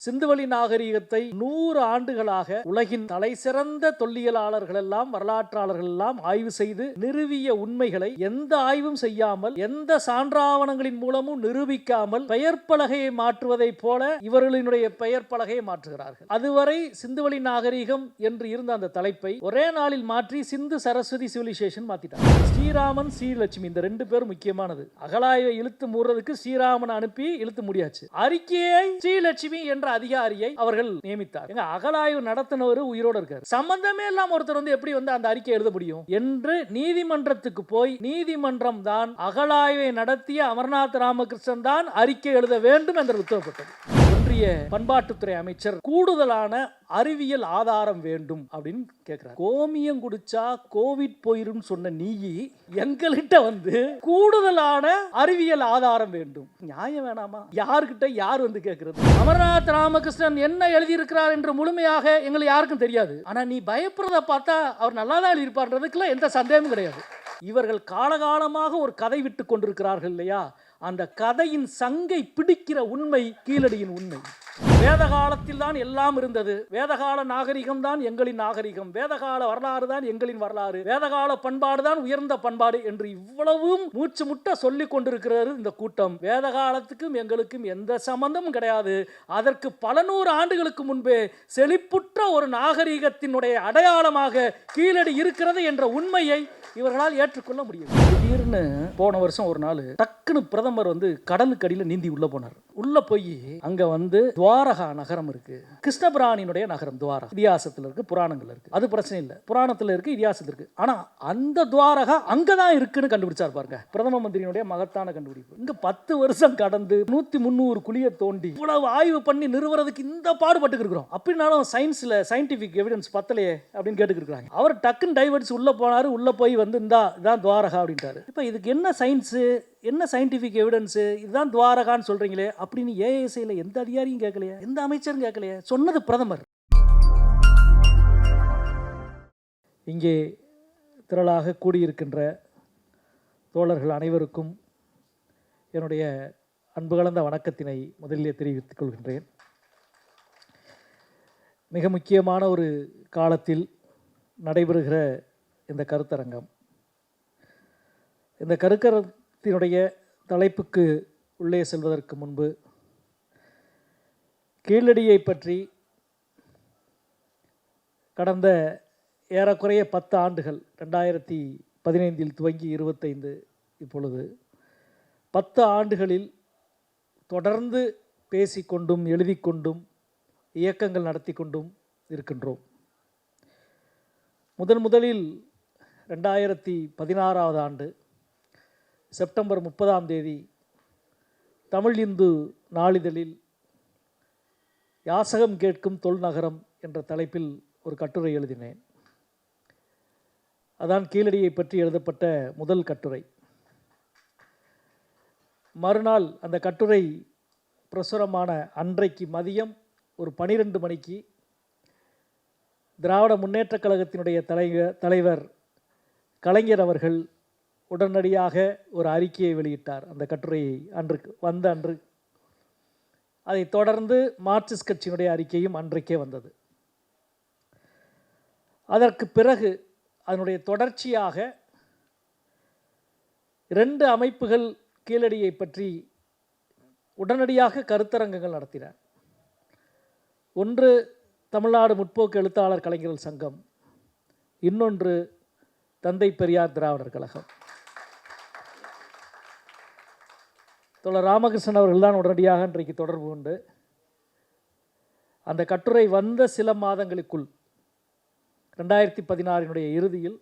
சிந்துவெளி நாகரிகத்தை 100 ஆண்டுகளாக உலகின் தலைசிறந்த தொல்லியலாளர்கள் எல்லாம் வரலாற்றாளர்கள் எல்லாம் ஆய்வு செய்து நிறுவிய உண்மைகளை எந்த ஆய்வும் செய்யாமல் எந்த சான்றாவணங்களின் மூலமும் நிரூபிக்காமல் பெயர் பலகையை மாற்றுவதை போல இவர்களினுடைய பெயர் பலகையை மாற்றுகிறார்கள். அதுவரை சிந்துவெளி நாகரிகம் என்று இருந்த அந்த தலைப்பை ஒரே நாளில் மாற்றி சிந்து சரஸ்வதி சிவிலைசேஷன் மாத்திட்டாங்க. ஸ்ரீராமன் ஸ்ரீலட்சுமி இந்த 2 பேரும் முக்கியமானது. அகலாய்வை இழுத்து மூடுறதுக்கு ஸ்ரீராமன் அனுப்பி இழுத்து முடியாச்சு. அறிக்கையை ஸ்ரீலட்சுமி என்ற அதிகாரியை அவர்கள் நியமித்தார். அகலாய்வு நடத்தினவர் உயிரோடு இருக்கார். சம்பந்தமே இல்லாம ஒருத்தர் எப்படி அந்த அறிக்கை எழுத முடியும் என்று நீதிமன்றத்துக்கு போய் நீதிமன்றம் தான் அகலாய்வை நடத்திய அமர்நாத் ராமகிருஷ்ணன் தான் அறிக்கை எழுத வேண்டும் என்று உத்தரவிட்டது. ஒன்றிய பண்பாட்டுத்துறை அமைச்சர் கூடுதலான அறிவியல் ஆதாரம் வேண்டும் அப்படின்னு கேட்கிறார். கோமியம் குடிச்சா கோவிட் போயிரும் சொன்ன நீ எங்கள்கிட்ட கூடுதலான அறிவியல் ஆதாரம் வேண்டும். நியாயம் வேணாமா? யாருக்கிட்ட யார் கேட்கிறது? அமர்நாத் ராமகிருஷ்ணன் என்ன எழுதியிருக்கிறார் என்று முழுமையாக எங்களுக்கு யாருக்கும் தெரியாது. ஆனா நீ பயப்படுறத பார்த்தா அவர் நல்லா தான் எழுதியிருப்பார்ன்றதுக்குலாம் எந்த சந்தேகமும் கிடையாது. இவர்கள் காலகாலமாக ஒரு கதை விட்டு கொண்டிருக்கிறார்கள் இல்லையா? அந்த கதையின் சங்கை பிடிக்கிற உண்மை கீழடியின் உண்மை. வேத காலத்தில் தான் எல்லாம் இருந்தது. வேதகால நாகரிகம் தான் எங்களின் நாகரிகம், வேதகால வரலாறு தான் எங்களின் வரலாறு, வேதகால பண்பாடு தான் உயர்ந்த பண்பாடு என்று இவ்வளவும் மூச்சு முட்ட சொல்லிக் கொண்டிருக்கிறது இந்த கூட்டம். வேத காலத்துக்கும் எங்களுக்கும் எந்த சம்பந்தமும் கிடையாது. அதற்கு பல 100 ஆண்டுகளுக்கு முன்பே செழிப்புற்ற ஒரு நாகரிகத்தினுடைய அடையாளமாக கீழடி இருக்கிறது என்ற உண்மையை இவர்களால் ஏற்றுக்கொள்ள முடியும். திடீர்னு போன வருஷம் ஒரு நாள் டக்குன்னு பிரதமர் கடலுக்கு அடியில் நீந்தி உள்ள போனார். உள்ள போய் அங்க துவாரகா நகரம் இருக்கு, கிருஷ்ணபிரானினுடைய நகரம். துவாரகா இதிகாசத்தில் இருக்கு, புராணங்கள் இருக்கு. அது பிரச்சனை இல்லை, புராணத்தில் இருக்கு, இதிகாசத்தில் இருக்கு. ஆனா அந்த துவாரகா அங்கதான் இருக்குன்னு கண்டுபிடிச்சார் பாருங்க பிரதம மந்திரியினுடைய மகத்தான கண்டுபிடிப்பு. இங்க 10 வருஷம் கடந்து 100-300 குழியை தோண்டி இவ்வளவு ஆய்வு பண்ணி நிறுவறதுக்கு இந்த பாடுபட்டு இருக்கிறோம். அப்படின்னாலும் சயின்ஸ்ல சயின்டிபிக் எவிடன்ஸ் பத்தலையே அப்படின்னு கேட்டுக்கிட்டு இருக்காங்க. அவர் டக்குன்னு டைவர்ட்ஸ் உள்ள போனாரு. உள்ள போய் இதான் துவாரகா அப்படின்ட்டாரு. இப்ப இதுக்கு என்ன சயின்ஸ், என்ன சயின்டிபிக் எவிடன்ஸ்? இதுதான் துவாரகான்னு சொல்றீங்களே அப்படின்னு ஏஎஸ்ஐல எந்த அதிகாரியும் கேட்கலையே, எந்த அமைச்சரும் கேட்கலையே. சொன்னது பிரதமர். இங்கே திரளாக கூடியிருக்கின்ற தோழர்கள் அனைவருக்கும் என்னுடைய அன்பு கலந்த வணக்கத்தினை முதலிலே தெரிவித்துக் கொள்கின்றேன். மிக முக்கியமான ஒரு காலத்தில் நடைபெறுகிற இந்த கருத்தரங்கம், இந்த கருத்தரங்கத்தினுடைய தலைப்புக்கு உள்ளே செல்வதற்கு முன்பு கீழடியை பற்றி கடந்த ஏறக்குறைய 10 ஆண்டுகள், 2015 துவங்கி 25 இப்பொழுது 10 ஆண்டுகளில் தொடர்ந்து பேசிக்கொண்டும் எழுதிக்கொண்டும் இயக்கங்கள் நடத்தி கொண்டும் இருக்கின்றோம். முதலில் 2016 ஆண்டு செப்டம்பர் 30 தமிழ் இந்து நாளிதழில் யாசகம் கேட்கும் தொல்நகரம் என்ற தலைப்பில் ஒரு கட்டுரை எழுதினேன். அதான் கீழடியை பற்றி எழுதப்பட்ட முதல் கட்டுரை. மறுநாள் அந்த கட்டுரை பிரசுரமான அன்றைக்கு மதியம் ஒரு 12 மணிக்கு திராவிட முன்னேற்றக் கழகத்தினுடைய தலைவர் கலைஞர் அவர்கள் உடனடியாக ஒரு அறிக்கையை வெளியிட்டார். அந்த கட்டுரையை அன்று அதை தொடர்ந்து மார்க்சிஸ்ட் கட்சியினுடைய அறிக்கையும் அன்றைக்கே வந்தது. அதற்கு பிறகு அதனுடைய தொடர்ச்சியாக 2 அமைப்புகள் கீழடியை பற்றி உடனடியாக கருத்தரங்கங்கள் நடத்தின. ஒன்று தமிழ்நாடு முற்போக்கு எழுத்தாளர் கலைஞர்கள் சங்கம், இன்னொன்று தந்தை பெரியார் திராவிடர் கழகம். தோழர் ராமகிருஷ்ணன் அவர்கள் தான் உடனடியாக இன்றைக்கு தொடர்பு கொண்டு அந்த கட்டுரை வந்த சில மாதங்களுக்குள் 2016 இறுதியில்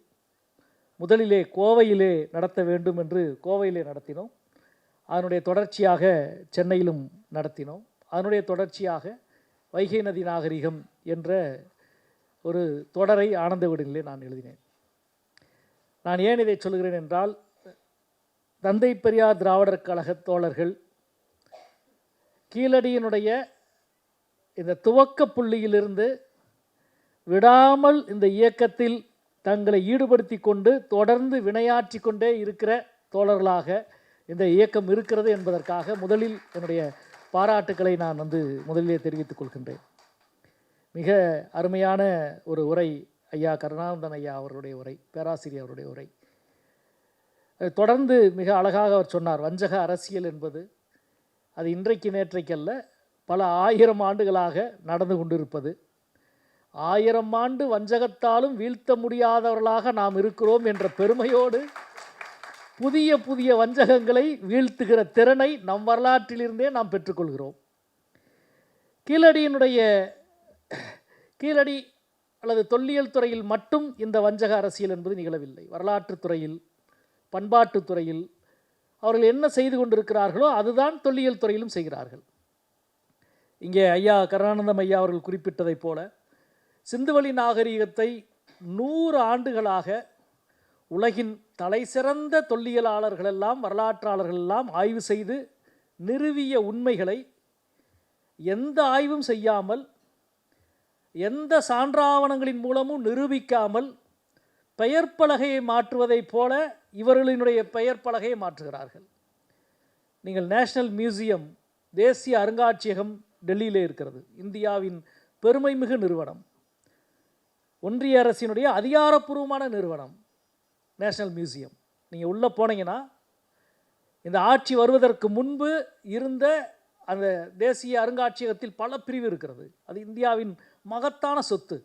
முதலிலே கோவையிலே நடத்த வேண்டும் என்று கோவையிலே நடத்தினோம். அதனுடைய தொடர்ச்சியாக சென்னையிலும் நடத்தினோம். அதனுடைய தொடர்ச்சியாக வைகை நதி நாகரிகம் என்ற ஒரு தொடரை ஆனந்த விடனிலே நான் எழுதினேன். நான் ஏன் இதை சொல்கிறேன் என்றால், தந்தை பெரியார் திராவிடர் கழக தோழர்கள் கீழடியினுடைய இந்த துவக்க புள்ளியிலிருந்து விடாமல் இந்த இயக்கத்தில் தங்களை ஈடுபடுத்தி கொண்டு தொடர்ந்து வினையாற்றி கொண்டே இருக்கிற தோழர்களாக இந்த இயக்கம் இருக்கிறது என்பதற்காக முதலில் என்னுடைய பாராட்டுக்களை நான் முதலிலே தெரிவித்துக் கொள்கின்றேன். மிக அருமையான ஒரு உரை ஐயா கருணானந்தன் ஐயா அவருடைய உரை, பேராசிரியர் அவருடைய உரை. தொடர்ந்து மிக அழகாக அவர் சொன்னார், வஞ்சக அரசியல் என்பது அது இன்றைக்கு நேற்றைக்கல்ல, பல 1000 ஆண்டுகளாக நடந்து கொண்டிருப்பது. 1000 ஆண்டு வஞ்சகத்தாலும் வீழ்த்த முடியாதவர்களாக நாம் இருக்கிறோம் என்ற பெருமையோடு புதிய புதிய வஞ்சகங்களை வீழ்த்துகிற திறனை நம் வரலாற்றிலிருந்தே நாம் பெற்றுக்கொள்கிறோம். கீழடி அல்லது தொல்லியல் துறையில் மட்டும் இந்த வஞ்சக அரசியல் என்பது நிகழவில்லை. வரலாற்றுத் துறையில், பண்பாட்டுத் துறையில் அவர்கள் என்ன செய்து கொண்டிருக்கிறார்களோ அதுதான் தொல்லியல் துறையிலும் செய்கிறார்கள். இங்கே ஐயா கருணானந்தம் ஐயா அவர்கள் குறிப்பிட்டதைப் போல சிந்துவெளி நாகரிகத்தை 100 ஆண்டுகளாக உலகின் தலைசிறந்த தொல்லியலாளர்களெல்லாம் வரலாற்றாளர்களெல்லாம் ஆய்வு செய்து நிறுவிய உண்மைகளை எந்த ஆய்வும் செய்யாமல், எந்த சான்றாவணங்களின் மூலமும் நிரூபிக்காமல் பெயர் பலகையை மாற்றுவதைப் போல இவர்களினுடைய பெயர் பலகையை மாற்றுகிறார்கள். நீங்கள் நேஷனல் மியூசியம், தேசிய அருங்காட்சியகம் டெல்லியிலே இருக்கிறது. இந்தியாவின் பெருமைமிகு நிறுவனம், ஒன்றிய அரசினுடைய அதிகாரப்பூர்வமான நிறுவனம் நேஷனல் மியூசியம். நீங்கள் உள்ளே போனீங்கன்னா இந்த ஆட்சி வருவதற்கு முன்பு இருந்த அந்த தேசிய அருங்காட்சியகத்தில் பல பிரிவு இருக்கிறது. அது இந்தியாவின் மகத்தான சொத்து.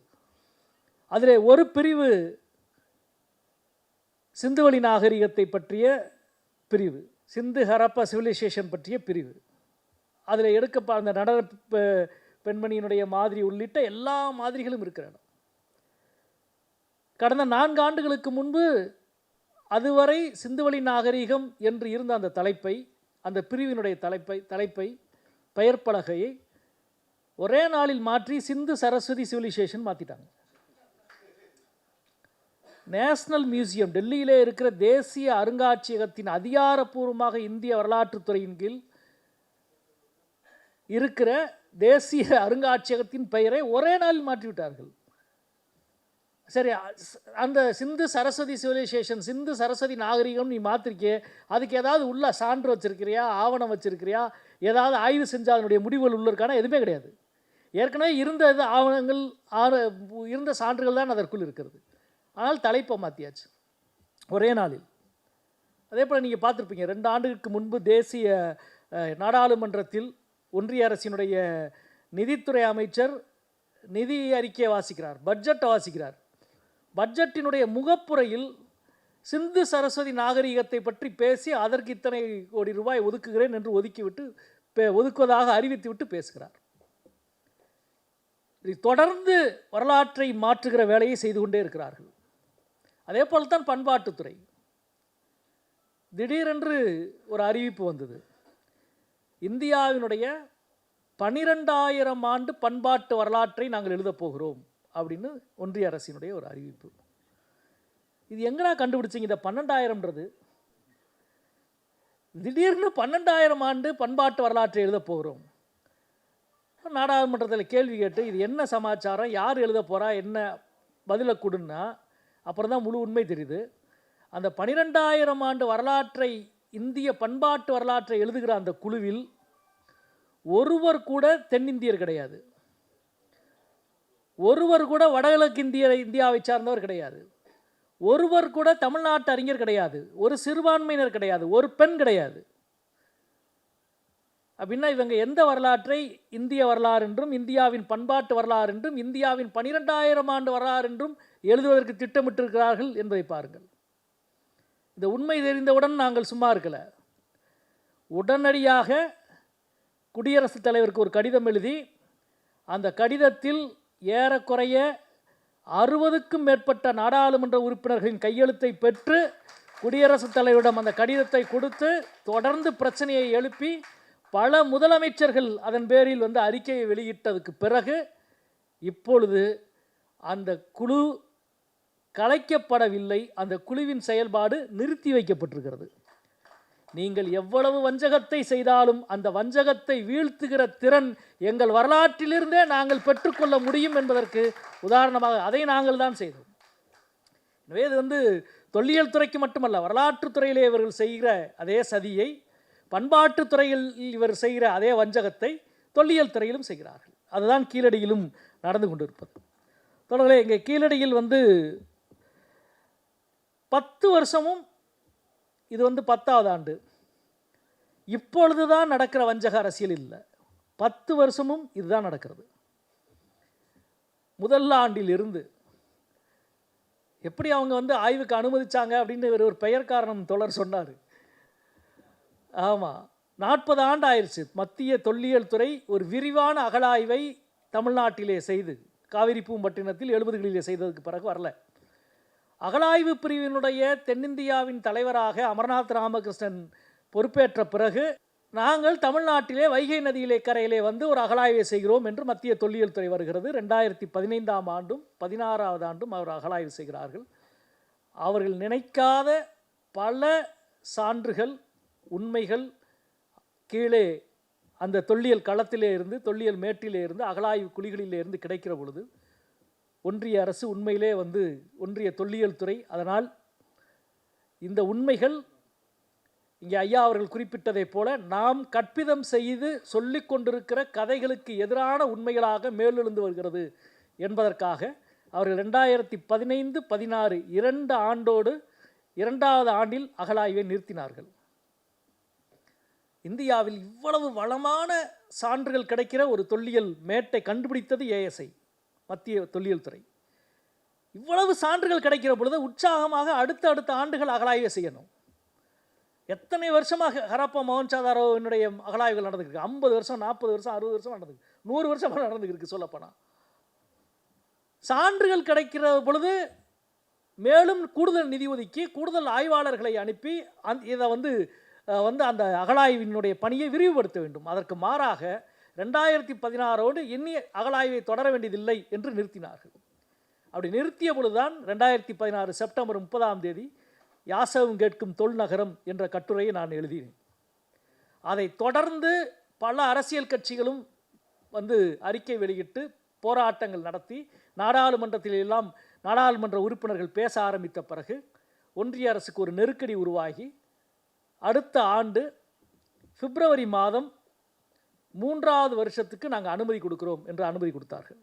அதில் ஒரு பிரிவு சிந்துவெளி நாகரிகத்தை பற்றிய பிரிவு, சிந்து ஹரப்பா சிவிலைசேஷன் பற்றிய பிரிவு. அதில் அந்த நடன பெண்மணியினுடைய மாதிரி உள்ளிட்ட எல்லா மாதிரிகளும் இருக்கிற இடம். கடந்த 4 ஆண்டுகளுக்கு முன்பு அதுவரை சிந்துவெளி நாகரிகம் என்று இருந்த அந்த தலைப்பை, அந்த பிரிவினுடைய தலைப்பை பெயர் பலகையை ஒரே நாளில் மாற்றி சிந்து சரஸ்வதி சிவிலைசேஷன் மாற்றிட்டாங்க. நேஷனல் மியூசியம், டெல்லியிலே இருக்கிற தேசிய அருங்காட்சியகத்தின் அதிகாரப்பூர்வமாக இந்திய வரலாற்றுத்துறையின் கீழ் இருக்கிற தேசிய அருங்காட்சியகத்தின் பெயரை ஒரே நாளில் மாற்றிவிட்டார்கள். சரி, அந்த சிந்து சரஸ்வதி சிவிலைசேஷன், சிந்து சரஸ்வதி நாகரிகம் நீ மாற்றிருக்கே, அதுக்கு ஏதாவது உள்ள சான்று வச்சிருக்கிறியா, ஆவணம் வச்சிருக்கிறியா, ஏதாவது ஆய்வு செஞ்சால் அதனுடைய முடிவுகள் உள்ள இருக்கானா? எதுவுமே கிடையாது. ஏற்கனவே இருந்த ஆவணங்கள், இருந்த சான்றுகள் தான் அதற்குள் இருக்கிறது. ஆனால் தலைப்பை மாற்றியாச்சு ஒரே நாளில். அதே போல் நீங்கள் பார்த்துருப்பீங்க, 2 ஆண்டுகளுக்கு முன்பு தேசிய நாடாளுமன்றத்தில் ஒன்றிய அரசினுடைய நிதித்துறை அமைச்சர் நிதி அறிக்கையை வாசிக்கிறார், பட்ஜெட்டை வாசிக்கிறார். பட்ஜெட்டினுடைய முகப்புரையில் சிந்து சரஸ்வதி நாகரிகத்தை பற்றி பேசி அதற்கு இத்தனை கோடி ரூபாய் ஒதுக்குகிறேன் என்று ஒதுக்குவதாக அறிவித்துவிட்டு பேசுகிறார். தொடர்ந்து வரலாற்றை மாற்றுகிற வேலையை செய்து கொண்டே இருக்கிறார்கள். அதே போல்தான் பண்பாட்டுத்துறை. திடீரென்று ஒரு அறிவிப்பு வந்தது, இந்தியாவினுடைய 12,000 ஆண்டு பண்பாட்டு வரலாற்றை நாங்கள் எழுதப் போகிறோம் அப்படின்னு ஒன்றிய அரசினுடைய ஒரு அறிவிப்பு. இது எங்கடா கண்டுபிடிச்சிங்க இந்த 12,000ன்றது? திடீர்னு 12,000 ஆண்டு பண்பாட்டு வரலாற்றை எழுதப் போகிறோம். நாடாளுமன்றத்தில் கேள்வி கேட்டு இது என்ன சமாச்சாரம், யார் எழுத போகிறா, என்ன பதிலை கொடுன்னா அப்புறம் தான் முழு உண்மை தெரியுது. அந்த 12,000 ஆண்டு வரலாற்றை, இந்திய பண்பாட்டு வரலாற்றை எழுதுகிற அந்த குழுவில் ஒருவர் கூட தென்னிந்தியர் கிடையாது, ஒருவர் கூட வடகிழக்கு இந்தியாவை சார்ந்தவர் கிடையாது, ஒருவர் கூட தமிழ்நாட்டு அறிஞர் கிடையாது, ஒரு சிறுபான்மையினர் கிடையாது, ஒரு பெண் கிடையாது. அப்படின்னா இவங்க எந்த வரலாற்றை இந்திய வரலாறு என்றும், இந்தியாவின் பண்பாட்டு வரலாறு என்றும், இந்தியாவின் 12,000 ஆண்டு வரலாறு என்றும் எழுதுவதற்கு திட்டமிட்டிருக்கிறார்கள் என்பதை பாருங்கள். இந்த உண்மை தெரிந்தவுடன் நாங்கள் சும்மா இருக்கல. உடனடியாக குடியரசுத் தலைவருக்கு ஒரு கடிதம் எழுதி, அந்த கடிதத்தில் ஏறக்குறைய 60க்கும் மேற்பட்ட நாடாளுமன்ற உறுப்பினர்களின் கையெழுத்தை பெற்று குடியரசுத் தலைவரிடம் அந்த கடிதத்தை கொடுத்து தொடர்ந்து பிரச்சனையை எழுப்பி பல முதலமைச்சர்கள் அதன் பேரில் அறிக்கையை வெளியிட்டதுக்கு பிறகு இப்பொழுது அந்த குழு கலைக்கப்படவில்லை, அந்த குழுவின் செயல்பாடு நிறுத்தி வைக்கப்பட்டிருக்கிறது. நீங்கள் எவ்வளவு வஞ்சகத்தை செய்தாலும் அந்த வஞ்சகத்தை வீழ்த்துகிற திறன் எங்கள் வரலாற்றிலிருந்தே நாங்கள் பெற்றுக்கொள்ள முடியும் என்பதற்கு உதாரணமாக அதை நாங்கள் தான் செய்தோம். எனவே இது தொல்லியல் துறைக்கு மட்டுமல்ல, வரலாற்றுத் துறையிலே இவர்கள் செய்கிற அதே சதியை பண்பாட்டுத் துறையில் இவர் செய்கிற அதே வஞ்சகத்தை தொல்லியல் துறையிலும் செய்கிறார்கள். அதுதான் கீழடியிலும் நடந்து கொண்டிருப்பது. தொடர்களே, இங்கே கீழடியில் 10 வருஷமும் இது 10வது ஆண்டு. இப்பொழுது தான் நடக்கிற வஞ்சக அரசியல் இல்லை, 10 வருஷமும் இதுதான் நடக்கிறது. முதல் ஆண்டில் இருந்து எப்படி அவங்க ஆய்வுக்கு அனுமதிச்சாங்க அப்படின்னு ஒரு பெயர் காரணம் தொடர் சொன்னார். ஆமாம், 40 ஆண்டு ஆயிடுச்சு மத்திய தொல்லியல் துறை ஒரு விரிவான அகழாய்வை தமிழ்நாட்டிலே செய்து, காவிரி பூம்பட்டினத்தில் 70களிலே செய்ததுக்கு பிறகு வரல. அகழாய்வு பிரிவினுடைய தென்னிந்தியாவின் தலைவராக அமர்நாத் ராமகிருஷ்ணன் பொறுப்பேற்ற பிறகு நாங்கள் தமிழ்நாட்டிலே வைகை நதியிலே கரையிலே ஒரு அகழாய்வை செய்கிறோம் என்று மத்திய தொல்லியல் துறை வருகிறது. 2015ஆம் ஆண்டும் 16வது ஆண்டும் அவர் அகழாய்வு செய்கிறார்கள். அவர்கள் நினைக்காத பல சான்றுகள், உண்மைகள் கீழே அந்த தொல்லியல் களத்திலே இருந்து, தொல்லியல் மேட்டிலே இருந்து, அகழாய்வு குழிகளிலே இருந்து கிடைக்கிற பொழுது ஒன்றிய அரசு உண்மையிலே ஒன்றிய தொல்லியல் துறை, அதனால் இந்த உண்மைகள் இங்கே ஐயா அவர்கள் குறிப்பிட்டதைப் போல நாம் கற்பிதம் செய்து சொல்லிக் கொண்டிருக்கிற கதைகளுக்கு எதிரான உண்மைகளாக மேலெழுந்து வருகிறது என்பதற்காக அவர்கள் 2015-16 2 ஆண்டோடு 2வது ஆண்டில் அகழாய்வை நிறுத்தினார்கள். இந்தியாவில் இவ்வளவு வளமான சான்றுகள் கிடைக்கிற ஒரு தொல்லியல் மேட்டை கண்டுபிடித்தது ஏஎஸ்ஐ, மத்திய தொல்லியல் துறை. இவ்வளவு சான்றுகள் கிடைக்கிற பொழுது உற்சாகமாக அடுத்த ஆண்டுகள் அகழாய்வை செய்யணும். எத்தனை வருஷமாக ஹரப்பா மொஹஞ்சதாரோவினுடைய அகழாய்வுகள் நடந்துருக்கு? 50 வருஷம், 40 வருஷம், 60 வருஷம் நடந்துருக்கு, 100 வருஷமாக நடந்துருக்கு. சொல்லப்போனால் சான்றுகள் கிடைக்கிற பொழுது மேலும் கூடுதல் நிதி ஒதுக்கி கூடுதல் ஆய்வாளர்களை அனுப்பி இதை அந்த அகழாய்வினுடைய பணியை விரிவுபடுத்த வேண்டும். அதற்கு மாறாக 2016ஓடு எண்ணி அகழாய்வை தொடர வேண்டியதில்லை என்று நிறுத்தினார்கள். அப்படி நிறுத்திய பொழுதுதான் 2016 செப்டம்பர் 30ஆம் தேதி யாசகம் கேட்கும் தொல்நகரம் என்ற கட்டுரையை நான் எழுதினேன். அதை தொடர்ந்து பல அரசியல் கட்சிகளும் அறிக்கை வெளியிட்டு போராட்டங்கள் நடத்தி நாடாளுமன்றத்திலெல்லாம் நாடாளுமன்ற உறுப்பினர்கள் பேச ஆரம்பித்த பிறகு ஒன்றிய அரசுக்கு ஒரு நெருக்கடி உருவாகி அடுத்த ஆண்டு பிப்ரவரி மாதம் 3வது வருஷத்துக்கு நாங்கள் அனுமதி கொடுக்கிறோம் என்று அனுமதி கொடுத்தார்கள்.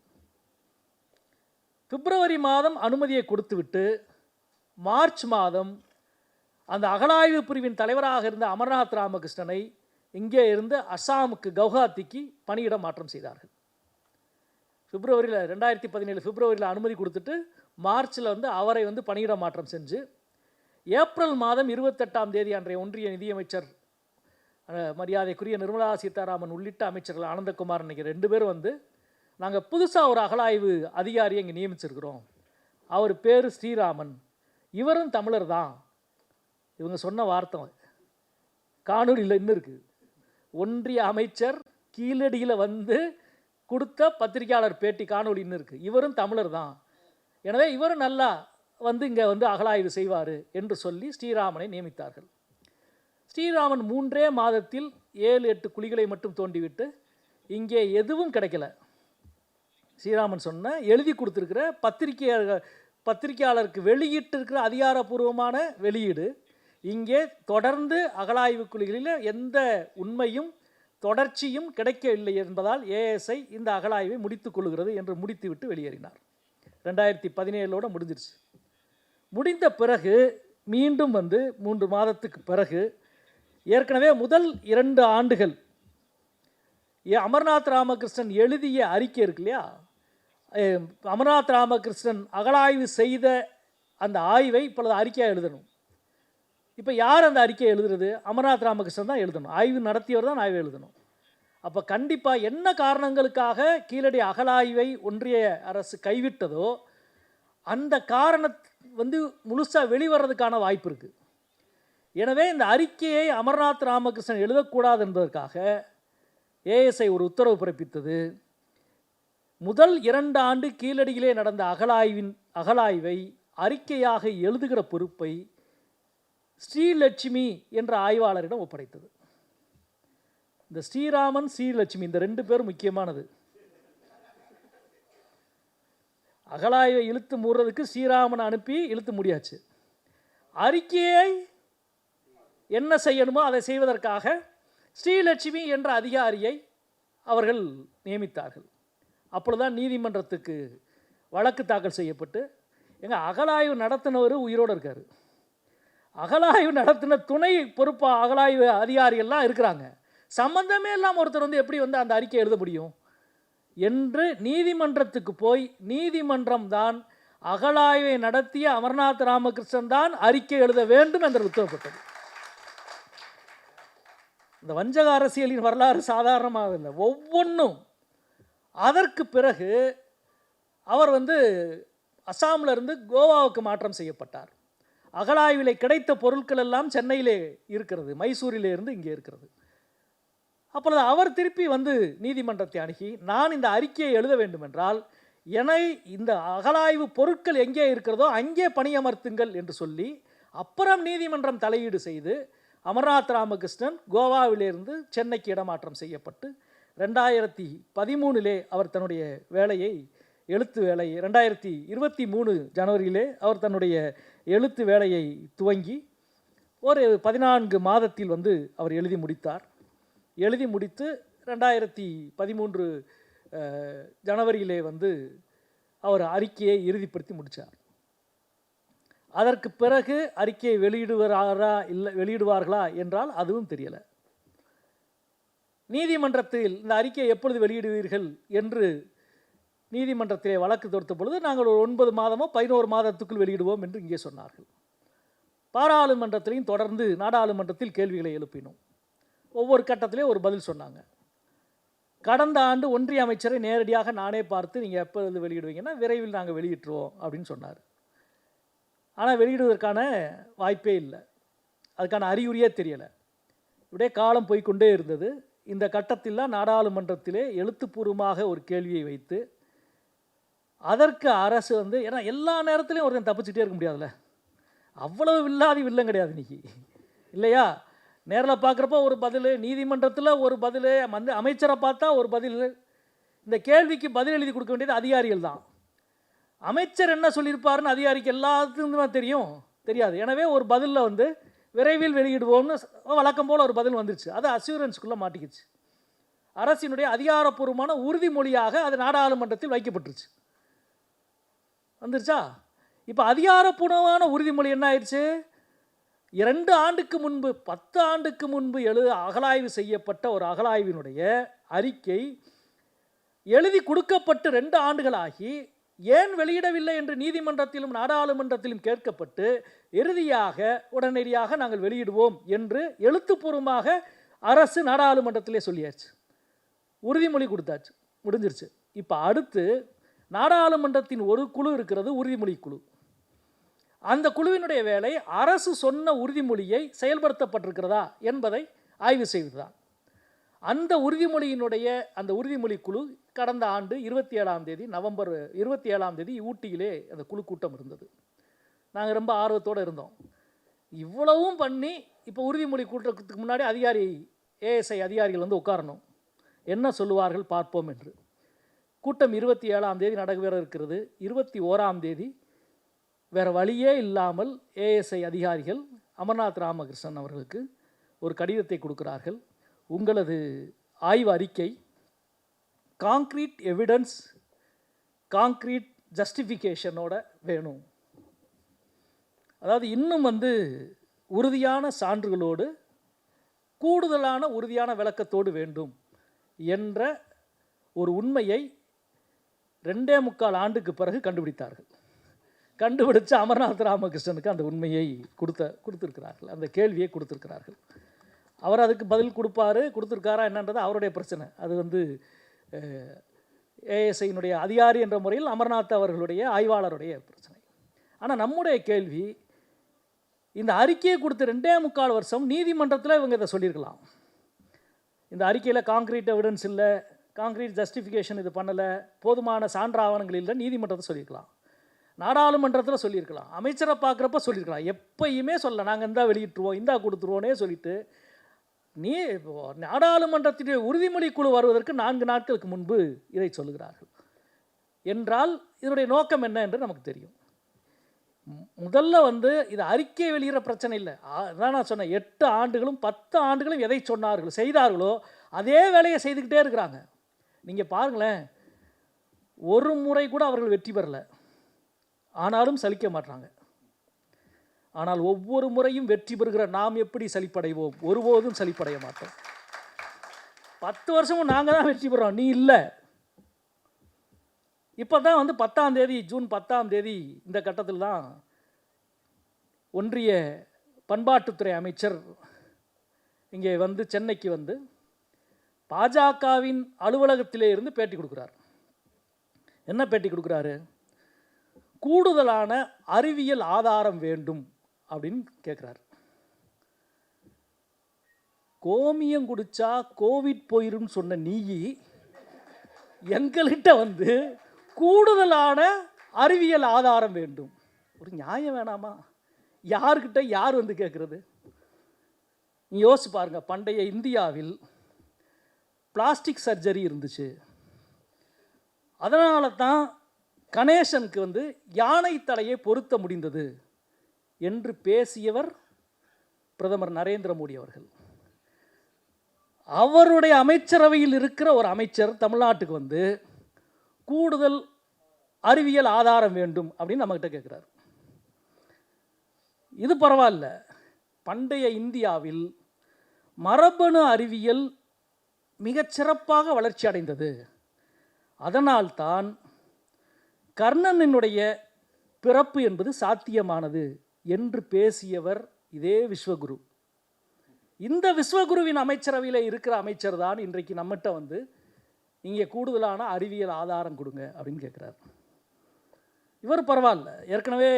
பிப்ரவரி மாதம் அனுமதியை கொடுத்துவிட்டு மார்ச் மாதம் அந்த அகழாய்வு பிரிவின் தலைவராக இருந்த அமர்நாத் ராமகிருஷ்ணனை இங்கே இருந்து அஸ்ஸாமுக்கு கவுஹாத்திக்கு பணியிட மாற்றம் செய்தார்கள். பிப்ரவரியில் 2017 பிப்ரவரியில் அனுமதி கொடுத்துட்டு மார்ச்சில் அவரை பணியிட மாற்றம் செஞ்சு ஏப்ரல் மாதம் 28ஆம் தேதி அன்றைய ஒன்றிய நிதியமைச்சர் மரியாதைக்குரிய நிர்மலா சீதாராமன் உள்ளிட்ட அமைச்சர்கள் ஆனந்தகுமார் இன்னைக்கு 2 பேரும் நாங்கள் புதுசாக ஒரு அகழாய்வு அதிகாரியை இங்கே நியமிச்சிருக்கிறோம், அவர் பேர் ஸ்ரீராமன், இவரும் தமிழர் தான். இவங்க சொன்ன வார்த்தை காணொலியில் இன்னும் இருக்குது. ஒன்றிய அமைச்சர் கீழடியில் கொடுத்த பத்திரிகையாளர் பேட்டி காணொலி இன்னும் இருக்குது. இவரும் தமிழர் தான், எனவே இவரும் நல்லா இங்கே அகழாய்வு செய்வார் என்று சொல்லி ஸ்ரீராமனை நியமித்தார்கள். ஸ்ரீராமன் 3 மாதத்தில் 7-8 குழிகளை மட்டும் தோண்டிவிட்டு இங்கே எதுவும் கிடைக்கல. ஸ்ரீராமன் எழுதி கொடுத்துருக்கிற பத்திரிகையாளருக்கு வெளியிட்டிருக்கிற அதிகாரப்பூர்வமான வெளியீடு இங்கே தொடர்ந்து அகழாய்வு குழிகளில் எந்த உண்மையும் தொடர்ச்சியும் கிடைக்கவில்லை என்பதால் ஏஎஸ்ஐ இந்த அகழாய்வை முடித்துக் கொள்கிறது என்று முடித்துவிட்டு வெளியேறினார். 2017ஓடு முடிஞ்சிருச்சு. முடிந்த பிறகு மீண்டும் 3 மாதத்துக்கு பிறகு ஏற்கனவே முதல் 2 ஆண்டுகள் அமர்நாத் ராமகிருஷ்ணன் எழுதிய அறிக்கை இருக்கு இல்லையா, அமர்நாத் ராமகிருஷ்ணன் அகழாய்வு செய்த அந்த ஆய்வை இப்பொழுது அறிக்கையாக எழுதணும். இப்போ யார் அந்த அறிக்கையை எழுதுறது? அமர்நாத் ராமகிருஷ்ணன் தான் எழுதணும். ஆய்வு நடத்தியவர் தான் ஆய்வு எழுதணும். அப்போ கண்டிப்பாக என்ன காரணங்களுக்காக கீழடி அகழாய்வை ஒன்றிய அரசு கைவிட்டதோ அந்த காரணம் முழுசாக வெளிவரதுக்கான வாய்ப்பு இருக்குது. எனவே இந்த அறிக்கையை அமர்நாத் ராமகிருஷ்ணன் எழுதக்கூடாது என்பதற்காக ஏஎஸ்ஐ ஒரு உத்தரவு பிறப்பித்தது. முதல் 2 ஆண்டு கீழடியிலே நடந்த அகழாய்வை அறிக்கையாக எழுதுகிற பொறுப்பை ஸ்ரீலட்சுமி என்ற ஆய்வாளரிடம் ஒப்படைத்தது. இந்த ஸ்ரீராமன், ஸ்ரீலட்சுமி இந்த 2 பேரும் முக்கியமானது. அகழாய்வை இழுத்து மூடுறதுக்கு ஸ்ரீராமனை அனுப்பி இழுத்து முடியாச்சு. அறிக்கையை என்ன செய்யணுமோ அதை செய்வதற்காக ஸ்ரீலட்சுமி என்ற அதிகாரியை அவர்கள் நியமித்தார்கள். அப்பொழுதுதான் நீதிமன்றத்துக்கு வழக்கு தாக்கல் செய்யப்பட்டு, அகலாய்வு நடத்தினவர் உயிரோடு இருக்கார், அகலாய்வு நடத்தின துணை பொறுப்பாக அகலாய்வு அதிகாரிகள்லாம் இருக்கிறாங்க, சம்பந்தமே இல்லாமல் ஒருத்தர் எப்படி அந்த அறிக்கை எழுத முடியும் என்று நீதிமன்றத்துக்கு போய், நீதிமன்றம் தான் அகலாய்வை நடத்திய அமர்நாத் ராமகிருஷ்ணன் தான் அறிக்கை எழுத வேண்டும் என்று உத்தரவிட்டது. இந்த வஞ்சக அரசியலின் வரலாறு சாதாரணமாக இல்லை, ஒவ்வொன்றும். அதற்கு பிறகு அவர் அசாமில் இருந்து கோவாவுக்கு மாற்றம் செய்யப்பட்டார். அகலாய்விலே கிடைத்த பொருட்கள் எல்லாம் சென்னையிலே இருக்கிறது, மைசூரிலே இருந்து இங்கே இருக்கிறது. அப்பொழுது அவர் திருப்பி நீதிமன்றத்தை அணுகி, நான் இந்த அறிக்கையை எழுத வேண்டும் என்றால் என்னை இந்த அகலாய்வு பொருட்கள் எங்கே இருக்கிறதோ அங்கே பணியமர்த்துங்கள் என்று சொல்லி, அப்புறம் நீதிமன்றம் தலையீடு செய்து அமர்நாத் ராமகிருஷ்ணன் கோவாவிலிருந்து சென்னைக்கு இடமாற்றம் செய்யப்பட்டு 2013 அவர் தன்னுடைய வேலையை, எழுத்து வேலையை, 2023 ஜனவரியிலே அவர் தன்னுடைய எழுத்து வேலையை துவங்கி ஒரு 14 மாதத்தில் அவர் எழுதி முடித்தார். எழுதி முடித்து 2013 ஜனவரியிலே அவர் அறிக்கையை இறுதிப்படுத்தி முடித்தார். அதற்கு பிறகு அறிக்கையை வெளியிடுவார்களா என்றால் அதுவும் தெரியலை. நீதிமன்றத்தில் இந்த அறிக்கையை எப்பொழுது வெளியிடுவீர்கள் என்று நீதிமன்றத்திலே வழக்கு தொடுத்த பொழுது, நாங்கள் ஒரு 9 மாதமோ 11 மாதத்துக்குள் வெளியிடுவோம் என்று இங்கே சொன்னார்கள். பாராளுமன்றத்திலையும் தொடர்ந்து நாடாளுமன்றத்தில் கேள்விகளை எழுப்பினோம். ஒவ்வொரு கட்டத்திலே ஒரு பதில் சொன்னாங்க. கடந்த ஆண்டு ஒன்றிய அமைச்சரை நேரடியாக நானே பார்த்து, நீங்கள் எப்போ வெளியிடுவீங்கன்னா விரைவில் நாங்கள் வெளியிட்டுருவோம் அப்படின்னு சொன்னார். ஆனால் வெளியிடுவதற்கான வாய்ப்பே இல்லை, அதுக்கான அறிகுறியே தெரியலை. இப்படியே காலம் போய்கொண்டே இருந்தது. இந்த கட்டத்தில் நாடாளுமன்றத்திலே எழுத்துப்பூர்வமாக ஒரு கேள்வியை வைத்து, அதற்கு அரசு ஏன்னா எல்லா நேரத்துலையும் ஒருத்தன் தப்பிச்சுட்டே இருக்க முடியாதுல்ல, அவ்வளவு வில்லம் கிடையாது இன்றைக்கி, இல்லையா? நேரில் பார்க்குறப்போ ஒரு பதில், நீதிமன்றத்தில் ஒரு பதில், அமைச்சரை பார்த்தா ஒரு பதில். இந்த கேள்விக்கு பதில் எழுதி கொடுக்க வேண்டியது அதிகாரிகள் தான். அமைச்சர் என்ன சொல்லியிருப்பாருன்னு அதிகாரிக்கு எல்லாத்துக்கும் தெரியாது. எனவே ஒரு பதிலில் விரைவில் வெளியிடுவோம்னு வழக்கம் போல் ஒரு பதில் வந்துருச்சு. அது அசூரன்ஸ்குள்ளே மாட்டிக்கிச்சு. அரசினுடைய அதிகாரப்பூர்வமான உறுதிமொழியாக அது நாடாளுமன்றத்தில் வைக்கப்பட்டுருச்சு. வந்துருச்சா? இப்போ அதிகாரப்பூர்வமான உறுதிமொழி என்ன ஆயிடுச்சு? 2 ஆண்டுக்கு முன்பு, 10 ஆண்டுக்கு முன்பு அகலாய்வு செய்யப்பட்ட ஒரு அகலாய்வினுடைய அறிக்கை எழுதி கொடுக்கப்பட்டு 2 ஆண்டுகளாகி ஏன் வெளியிடவில்லை என்று நீதிமன்றத்திலும் நாடாளுமன்றத்திலும் கேட்கப்பட்டு, இறுதியாக உடனடியாக நாங்கள் வெளியிடுவோம் என்று எழுத்துப்பூர்வமாக அரசு நாடாளுமன்றத்திலே சொல்லியாச்சு, உறுதிமொழி கொடுத்தாச்சு, முடிஞ்சிருச்சு. இப்போ அடுத்து நாடாளுமன்றத்தின் ஒரு குழு இருக்கிறது, உறுதிமொழி குழு. அந்த குழுவினுடைய வேலை அரசு சொன்ன உறுதிமொழியை செயல்படுத்தப்பட்டிருக்கிறதா என்பதை ஆய்வு செய்வதுதான். அந்த உறுதிமொழி குழு கடந்த ஆண்டு 27ஆம் தேதி, நவம்பர் 27ஆம் தேதி ஊட்டியிலே அந்த குழு கூட்டம் இருந்தது. நாங்கள் ரொம்ப ஆர்வத்தோடு இருந்தோம். இவ்வளவும் பண்ணி இப்போ உறுதிமொழி கூட்டத்துக்கு முன்னாடி ஏஎஸ்ஐ அதிகாரிகள் உட்காரணும், என்ன சொல்லுவார்கள் பார்ப்போம் என்று. கூட்டம் 27ஆம் தேதி நடைபெற இருக்கிறது. 21ஆம் தேதி வேறு வழியே இல்லாமல் ஏஎஸ்ஐ அதிகாரிகள் அமர்நாத் ராமகிருஷ்ணன் அவர்களுக்கு ஒரு கடிதத்தை கொடுக்கிறார்கள். உங்களது ஆய்வு அறிக்கை காங்க்ரீட் எவிடன்ஸ், காங்க்ரீட் ஜஸ்டிஃபிகேஷனோட வேணும். அதாவது இன்னும் உறுதியான சான்றுகளோடு கூடுதலான உறுதியான விளக்கத்தோடு வேண்டும் என்ற ஒரு உண்மையை 2.25 ஆண்டுக்கு பிறகு கண்டுபிடித்தார்கள். கண்டுபிடிச்சு அமர்நாத் ராமகிருஷ்ணனுக்கு அந்த உண்மையை கொடுத்துருக்கிறார்கள், அந்த கேள்வியை கொடுத்துருக்கிறார்கள். அவர் அதுக்கு பதில் கொடுத்துருக்காரா என்னன்றது அவருடைய பிரச்சனை. அது ஏஎஸ்ஐனுடைய அதிகாரி என்ற முறையில் அமர்நாத் அவர்களுடைய ஆய்வாளருடைய பிரச்சனை. ஆனால் நம்முடைய கேள்வி, இந்த அறிக்கையை கொடுத்து 2.25 வருஷம் நீதிமன்றத்தில் இவங்க இதை சொல்லியிருக்கலாம். இந்த அறிக்கையில் காங்க்ரீட் எவிடன்ஸ் இல்லை, காங்க்ரீட் ஜஸ்டிஃபிகேஷன் இது பண்ணலை, போதுமான சான்று ஆவணங்கள் இல்லை, நீதிமன்றத்தை சொல்லியிருக்கலாம், நாடாளுமன்றத்தில் சொல்லியிருக்கலாம், அமைச்சரை பார்க்குறப்ப சொல்லியிருக்கலாம். எப்பயுமே சொல்ல நாங்கள் இந்தா வெளியிட்டுருவோம், இந்தா கொடுத்துருவோன்னே சொல்லிவிட்டு நாடாளுமன்றத்தினுடைய உறுதிமொழி குழு வருவதற்கு 4 நாட்களுக்கு முன்பு இதை சொல்லுகிறார்கள் என்றால் இதனுடைய நோக்கம் என்ன என்று நமக்கு தெரியும். முதல்ல வந்து இது அறிக்கை வெளியிற பிரச்சனை இல்லை. அதான் நான் சொன்னேன், 8 ஆண்டுகளும் 10 ஆண்டுகளும் எதை சொன்னார்களோ செய்தார்களோ அதே வேலையை செய்துக்கிட்டே இருக்கிறாங்க. நீங்கள் பாருங்களேன், ஒரு முறை கூட அவர்கள் வெற்றி பெறலை, ஆனாலும் சலிக்க மாட்டாங்க. ஆனால் ஒவ்வொரு முறையும் வெற்றி பெறுகிற நாம் எப்படி சலிப்படைவோம்? ஒருபோதும் சலிப்படைய மாட்டோம். 10 வருஷமும் நாங்கள் தான் வெற்றி பெறோம், நீ இல்லை. இப்போ தான் வந்து 10ஆம் தேதி, ஜூன் 10ஆம் தேதி இந்த கட்டத்தில் தான் ஒன்றிய பண்பாட்டுத்துறை அமைச்சர் இங்கே வந்து சென்னைக்கு வந்து பாஜகவின் அலுவலகத்திலே இருந்து பேட்டி கொடுக்குறார். என்ன பேட்டி கொடுக்குறாரு? கூடுதலான அறிவியல் ஆதாரம் வேண்டும் அப்படின்னு கேட்குறாரு. கோமியம் குடிச்சா கோவிட் போயிரும் சொன்ன நீ எங்கள்கிட்ட வந்து கூடுதலான அறிவியல் ஆதாரம் வேண்டும். ஒரு நியாயம் வேணாமா? யார்கிட்ட யார் வந்து கேட்குறது? நீ யோசிச்சு பாருங்க. பண்டைய இந்தியாவில் பிளாஸ்டிக் சர்ஜரி இருந்துச்சு. அதனால தான் கணேசனுக்கு வந்து யானை தலையை பொருத்த முடிந்தது என்று பேசியவர் பிரதமர் நரேந்திர மோடி அவர்கள். அவருடைய அமைச்சரவையில் இருக்கிற ஒரு அமைச்சர் தமிழ்நாட்டுக்கு வந்து கூடுதல் அறிவியல் ஆதாரம் வேண்டும் அப்படின்னு நம்மகிட்ட கேட்குறாரு. இது பரவாயில்ல. பண்டைய இந்தியாவில் மரபணு அறிவியல் மிகச்சிறப்பாக வளர்ச்சி அடைந்தது. அதனால்தான் கர்ணனினுடைய பிறப்பு என்பது சாத்தியமானது என்று பேசியவர் இதே விஸ்வகுரு. இந்த விஸ்வகுருவின் அமைச்சரவையில் இருக்கிற அமைச்சர் தான் இன்றைக்கு நம்மகிட்ட வந்து இங்கே கூடுதலான அறிவியல் ஆதாரம் கொடுங்க அப்படின்னு கேட்குறார். இவர் பரவாயில்ல, ஏற்கனவே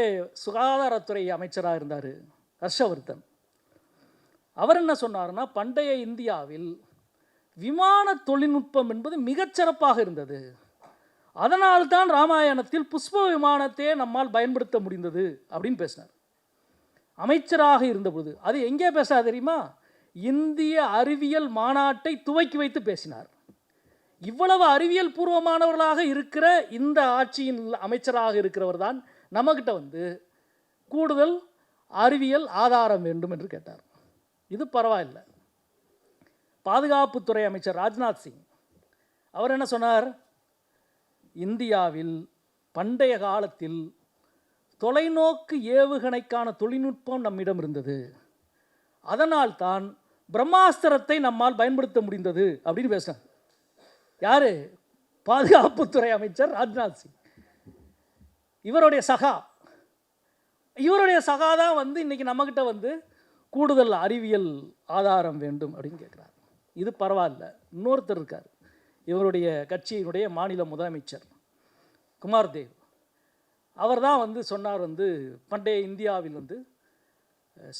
சுகாதாரத்துறை அமைச்சராக இருந்தார் ஹர்ஷவர்தன். அவர் என்ன சொன்னார்னா, பண்டைய இந்தியாவில் விமான தொழில்நுட்பம் என்பது மிகச்சிறப்பாக இருந்தது. அதனால்தான் ராமாயணத்தில் புஷ்ப விமானத்தையே நம்மால் பயன்படுத்த முடிந்தது அப்படின்னு பேசினார் அமைச்சராக இருந்தபோது. அது எங்கே பேசாது தெரியுமா? இந்திய அறிவியல் மாநாட்டை துவக்கி வைத்து பேசினார். இவ்வளவு அறிவியல் பூர்வமானவர்களாக இருக்கிற இந்த ஆட்சியின் அமைச்சராக இருக்கிறவர் தான் நம்மகிட்ட வந்து கூடுதல் அறிவியல் ஆதாரம் வேண்டும் என்று கேட்டார். இது பரவாயில்லை. பாதுகாப்புத்துறை அமைச்சர் ராஜ்நாத் சிங் அவர் என்ன சொன்னார்? இந்தியாவில் பண்டைய காலத்தில் தொலைநோக்கு ஏவுகணைக்கான தொழில்நுட்பம் நம்மிடம் இருந்தது. அதனால்தான் பிரம்மாஸ்திரத்தை நம்மால் பயன்படுத்த முடிந்தது அப்படின்னு பேசுகிறார். யார்? பாதுகாப்புத்துறை அமைச்சர் ராஜ்நாத் சிங். இவருடைய சகா தான் வந்து இன்றைக்கி நம்மக்கிட்ட வந்து கூடுதல் அறிவியல் ஆதாரம் வேண்டும் அப்படின்னு கேட்குறாரு. இது பரவாயில்ல. இன்னொருத்தர் இருக்கார், இவருடைய கட்சியினுடைய மாநில முதலமைச்சர் குமார் தேவ். அவர் தான் வந்து சொன்னார், வந்து பண்டைய இந்தியாவில் வந்து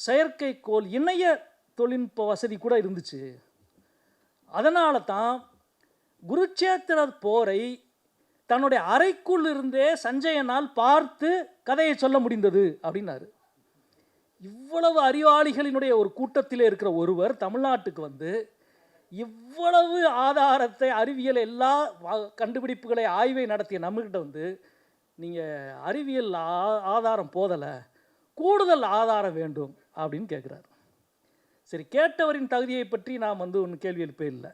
செயற்கைக்கோள் இணைய தொழில்நுட்ப வசதி கூட இருந்துச்சு. அதனால தான் குருட்சேத்திர போரை தன்னுடைய அறைக்குள் இருந்தே சஞ்சயனால் பார்த்து கதையை சொல்ல முடிந்தது அப்படின்னாரு. இவ்வளவு அறிவாளிகளினுடைய ஒரு கூட்டத்திலே இருக்கிற ஒருவர் தமிழ்நாட்டுக்கு வந்து இவ்வளவு ஆதாரத்தை, அறிவியல் எல்லா கண்டுபிடிப்புகளை ஆய்வை நடத்திய நம்மகிட்ட வந்து நீங்கள் அறிவியல் ஆதாரம் போதலை, கூடுதல் ஆதாரம் வேண்டும் அப்படின்னு கேட்குறாரு. சரி, கேட்டவரின் தகுதியை பற்றி நாம் வந்து ஒன்று கேள்வி எழுப்பே இல்லை.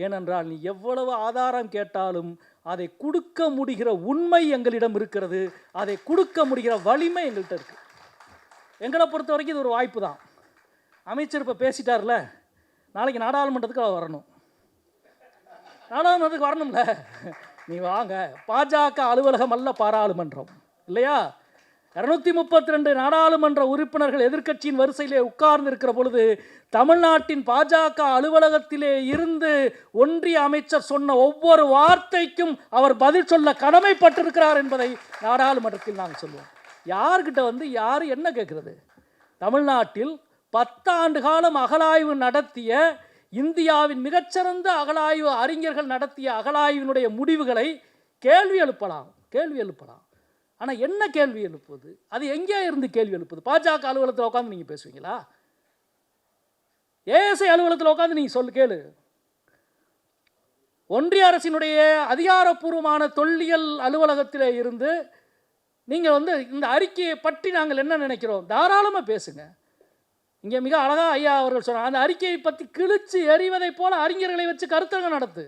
ஏனென்றால் நீ எவ்வளவு ஆதாரம் கேட்டாலும் அதை கொடுக்க முடிகிற உண்மை எங்களிடம் இருக்கிறது, அதை கொடுக்க முடிகிற வலிமை எங்கள்கிட்ட இருக்குது. எங்களை பொறுத்த வரைக்கும் இது ஒரு வாய்ப்பு தான். அமைச்சர் இப்போ பேசிட்டார்ல, நாளைக்கு நாடாளுமன்றத்துக்கு அவர் வரணும். நாடாளுமன்றத்துக்கு வரணும்ல, நீ வாங்க. பாஜக அலுவலகம் அல்ல பாராளுமன்றம், இல்லையா? 232 நாடாளுமன்ற உறுப்பினர்கள் எதிர்க்கட்சியின் வரிசையிலே உட்கார்ந்து இருக்கிற பொழுது தமிழ்நாட்டின் பாஜக அலுவலகத்திலே இருந்து ஒன்றிய அமைச்சர் சொன்ன ஒவ்வொரு வார்த்தைக்கும் அவர் பதில் சொல்ல கடமைப்பட்டிருக்கிறார் என்பதை நாடாளுமன்றத்தில் நாங்கள் சொல்லுவோம். யார்கிட்ட வந்து யார் என்ன கேட்குறது? தமிழ்நாட்டில் 10 ஆண்டு காலம் அகழாய்வு நடத்திய இந்தியாவின் மிகச்சிறந்த அகழாய்வு அறிஞர்கள் நடத்திய அகழாய்வினுடைய முடிவுகளை கேள்வி எழுப்பலாம். ஆனால் என்ன கேள்வி எழுப்புவது? அது எங்கே இருந்து கேள்வி எழுப்புது? பாஜக அலுவலகத்தில் உட்காந்து நீங்கள் பேசுவீங்களா? ஏஎஸ்ஐ அலுவலகத்தில் உட்காந்து நீங்கள் கேளு. ஒன்றிய அரசினுடைய அதிகாரப்பூர்வமான தொல்லியல் அலுவலகத்தில் இருந்து நீங்கள் வந்து இந்த அறிக்கையை பற்றி நாங்கள் என்ன நினைக்கிறோம், தாராளமாக பேசுங்க. இங்கே மிக அழகாக ஐயா அவர்கள் சொன்னாங்க, அந்த அறிக்கையை பற்றி கிழிச்சு எறிவதைப் போல அறிஞர்களை வச்சு கருத்தரங்கம் நடத்து.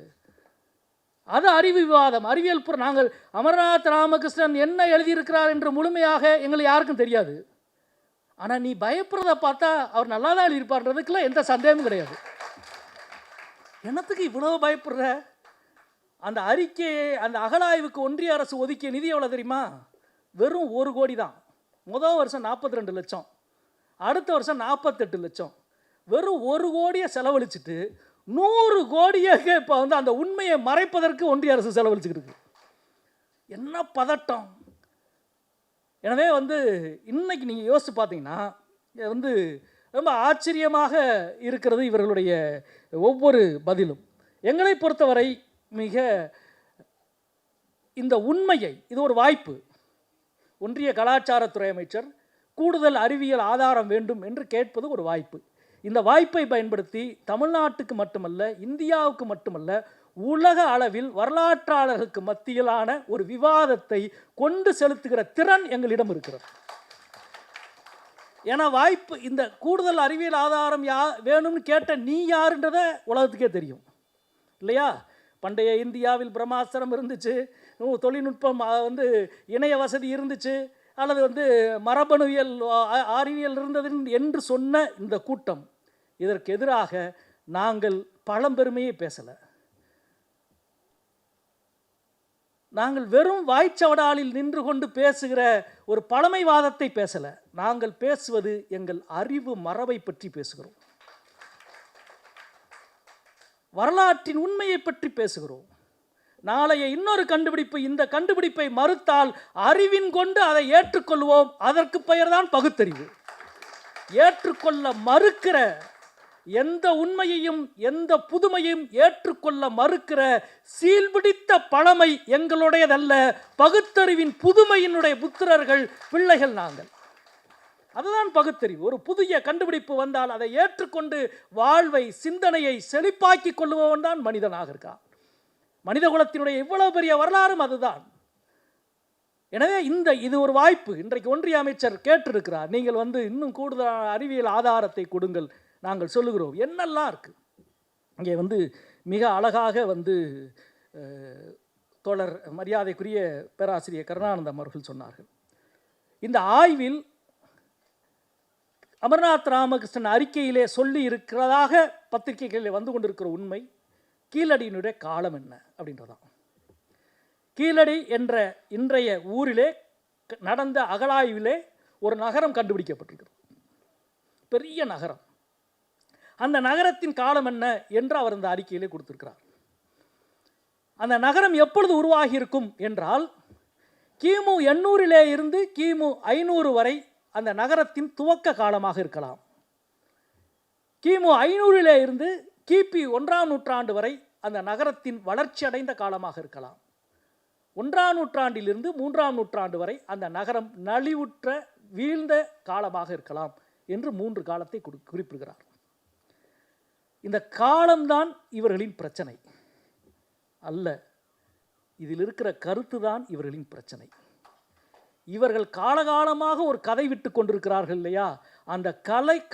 அது அறிவு விவாதம், அறிவியல் நாங்கள் அமர்நாத் ராமகிருஷ்ணன் என்ன எழுதியிருக்கிறார் என்று முழுமையாக எங்களுக்கு யாருக்கும் தெரியாது. ஆனால் நீ பயப்படுறத பார்த்தா அவர் நல்லா தான் எழுதியிருப்பார்ன்றதுக்குலாம் எந்த சந்தேகமும் கிடையாது. என்னத்துக்கு இவ்வளோ பயப்படுற? அந்த அறிக்கையை, அந்த அகழாய்வுக்கு ஒன்றிய அரசு ஒதுக்கிய நிதி எவ்வளோ தெரியுமா? வெறும் 1 கோடி தான். முதல் வருஷம் 42 லட்சம், அடுத்த வருஷம் 48 லட்சம். வெறும் 1 கோடியை செலவழிச்சிட்டு 100 கோடியாக இப்போ வந்து அந்த உண்மையை மறைப்பதற்கு ஒன்றிய அரசு செலவழிச்சுக்கிட்டு இருக்கு. என்ன பதட்டம்! எனவே வந்து இன்னைக்கு நீங்கள் யோசித்து பார்த்தீங்கன்னா வந்து ரொம்ப ஆச்சரியமாக இருக்கிறது இவர்களுடைய ஒவ்வொரு பதிலும். எங்களை பொறுத்தவரை மிக இந்த உண்மையை, இது ஒரு வாய்ப்பு. ஒன்றிய கலாச்சாரத்துறை அமைச்சர் கூடுதல் அறிவியல் ஆதாரம் வேண்டும் என்று கேட்பது ஒரு வாய்ப்பு. இந்த வாய்ப்பை பயன்படுத்தி தமிழ்நாட்டுக்கு மட்டுமல்ல, இந்தியாவுக்கு மட்டுமல்ல, உலக அளவில் வரலாற்றாளர்களுக்கு மத்தியிலான ஒரு விவாதத்தை கொண்டு செலுத்துகிற திறன் எங்களிடம் இருக்கிறது. ஏன்னா வாய்ப்பு, இந்த கூடுதல் அறிவியல் ஆதாரம் வேணும்னு கேட்ட நீ யாருன்றதை உலகத்துக்கே தெரியும் இல்லையா? பண்டைய இந்தியாவில் பிரம்மாஸ்திரம் இருந்துச்சு, தொழில்நுட்பம் வந்து இணைய வசதி இருந்துச்சு, அல்லது வந்து மரபணுவியல் அறிவியல் இருந்தது என்று சொன்ன இந்த கூட்டம், இதற்கு எதிராக நாங்கள் பழம்பெருமையை பேசலை. நாங்கள் வெறும் வாய்ச்சவடாலில் நின்று கொண்டு பேசுகிற ஒரு பழமைவாதத்தை பேசலை. நாங்கள் பேசுவது எங்கள் அறிவு மரபை பற்றி பேசுகிறோம், வரலாற்றின் உண்மையை பற்றி பேசுகிறோம். நாளைய இன்னொரு கண்டுபிடிப்பு, இந்த கண்டுபிடிப்பை மறுத்தால் அறிவின் கொண்டு அதை ஏற்றுக்கொள்வோம். அதற்கு பெயர்தான் பகுத்தறிவு. ஏற்றுக்கொள்ள மறுக்கிற எந்த உண்மையையும் எந்த புதுமையும் ஏற்றுக்கொள்ள மறுக்கிற சீல்பிடித்த பழமை எங்களுடையதல்ல. பகுத்தறிவின் புதுமையினுடைய புத்திரர்கள், பிள்ளைகள் நாங்கள். அதுதான் பகுத்தறிவு. ஒரு புதிய கண்டுபிடிப்பு வந்தால் அதை ஏற்றுக்கொண்டு வாழ்வை, சிந்தனையை செழிப்பாக்கி கொள்ளுபவன் தான் மனிதனாக இருக்கான். மனித குலத்தினுடைய இவ்வளவு பெரிய வரலாறும் அதுதான். எனவே இது ஒரு வாய்ப்பு. இன்றைக்கு ஒன்றிய அமைச்சர் கேட்டிருக்கிறார், நீங்கள் வந்து இன்னும் கூடுதலான அறிவியல் ஆதாரத்தை கொடுங்கள். நாங்கள் சொல்லுகிறோம் என்னெல்லாம் இருக்கு. இங்கே வந்து மிக அழகாக வந்து தோழர் மரியாதைக்குரிய பேராசிரியர் கருணானந்தம் அவர்கள் சொன்னார்கள், இந்த ஆய்வில் அமர்நாத் ராமகிருஷ்ணன் அறிக்கையிலே சொல்லி இருக்கிறதாக பத்திரிகைகளில் வந்து கொண்டிருக்கிற உண்மை, கீழடியினுடைய காலம் என்ன அப்படின்றதான். கீழடி என்ற இன்றைய ஊரிலே நடந்த அகழாய்விலே ஒரு நகரம் கண்டுபிடிக்கப்பட்டிருக்கிறது, பெரிய நகரம். அந்த நகரத்தின் காலம் என்ன என்று அவர் இந்த அறிக்கையிலே கொடுத்திருக்கிறார். அந்த நகரம் எப்பொழுது உருவாகி இருக்கும் என்றால், கிமு 800 இருந்து கிமு 500 வரை அந்த நகரத்தின் துவக்க காலமாக இருக்கலாம். கிமு 500 இருந்து கிபி 1ஆம் நூற்றாண்டு வரை அந்த நகரத்தின் வளர்ச்சி அடைந்த காலமாக இருக்கலாம். 1ஆம் நூற்றாண்டிலிருந்து 3ஆம் நூற்றாண்டு வரை அந்த நகரம் நலிவுற்ற வீழ்ந்த காலமாக இருக்கலாம் என்று 3 காலத்தை குறிப்பிடுகிறார். இந்த காலம்தான் இவர்களின் பிரச்சனை அல்ல, இதில் இருக்கிற கருத்து தான் இவர்களின் பிரச்சனை. இவர்கள் காலகாலமாக ஒரு கதை விட்டு கொண்டிருக்கிறார்கள் இல்லையா, அந்த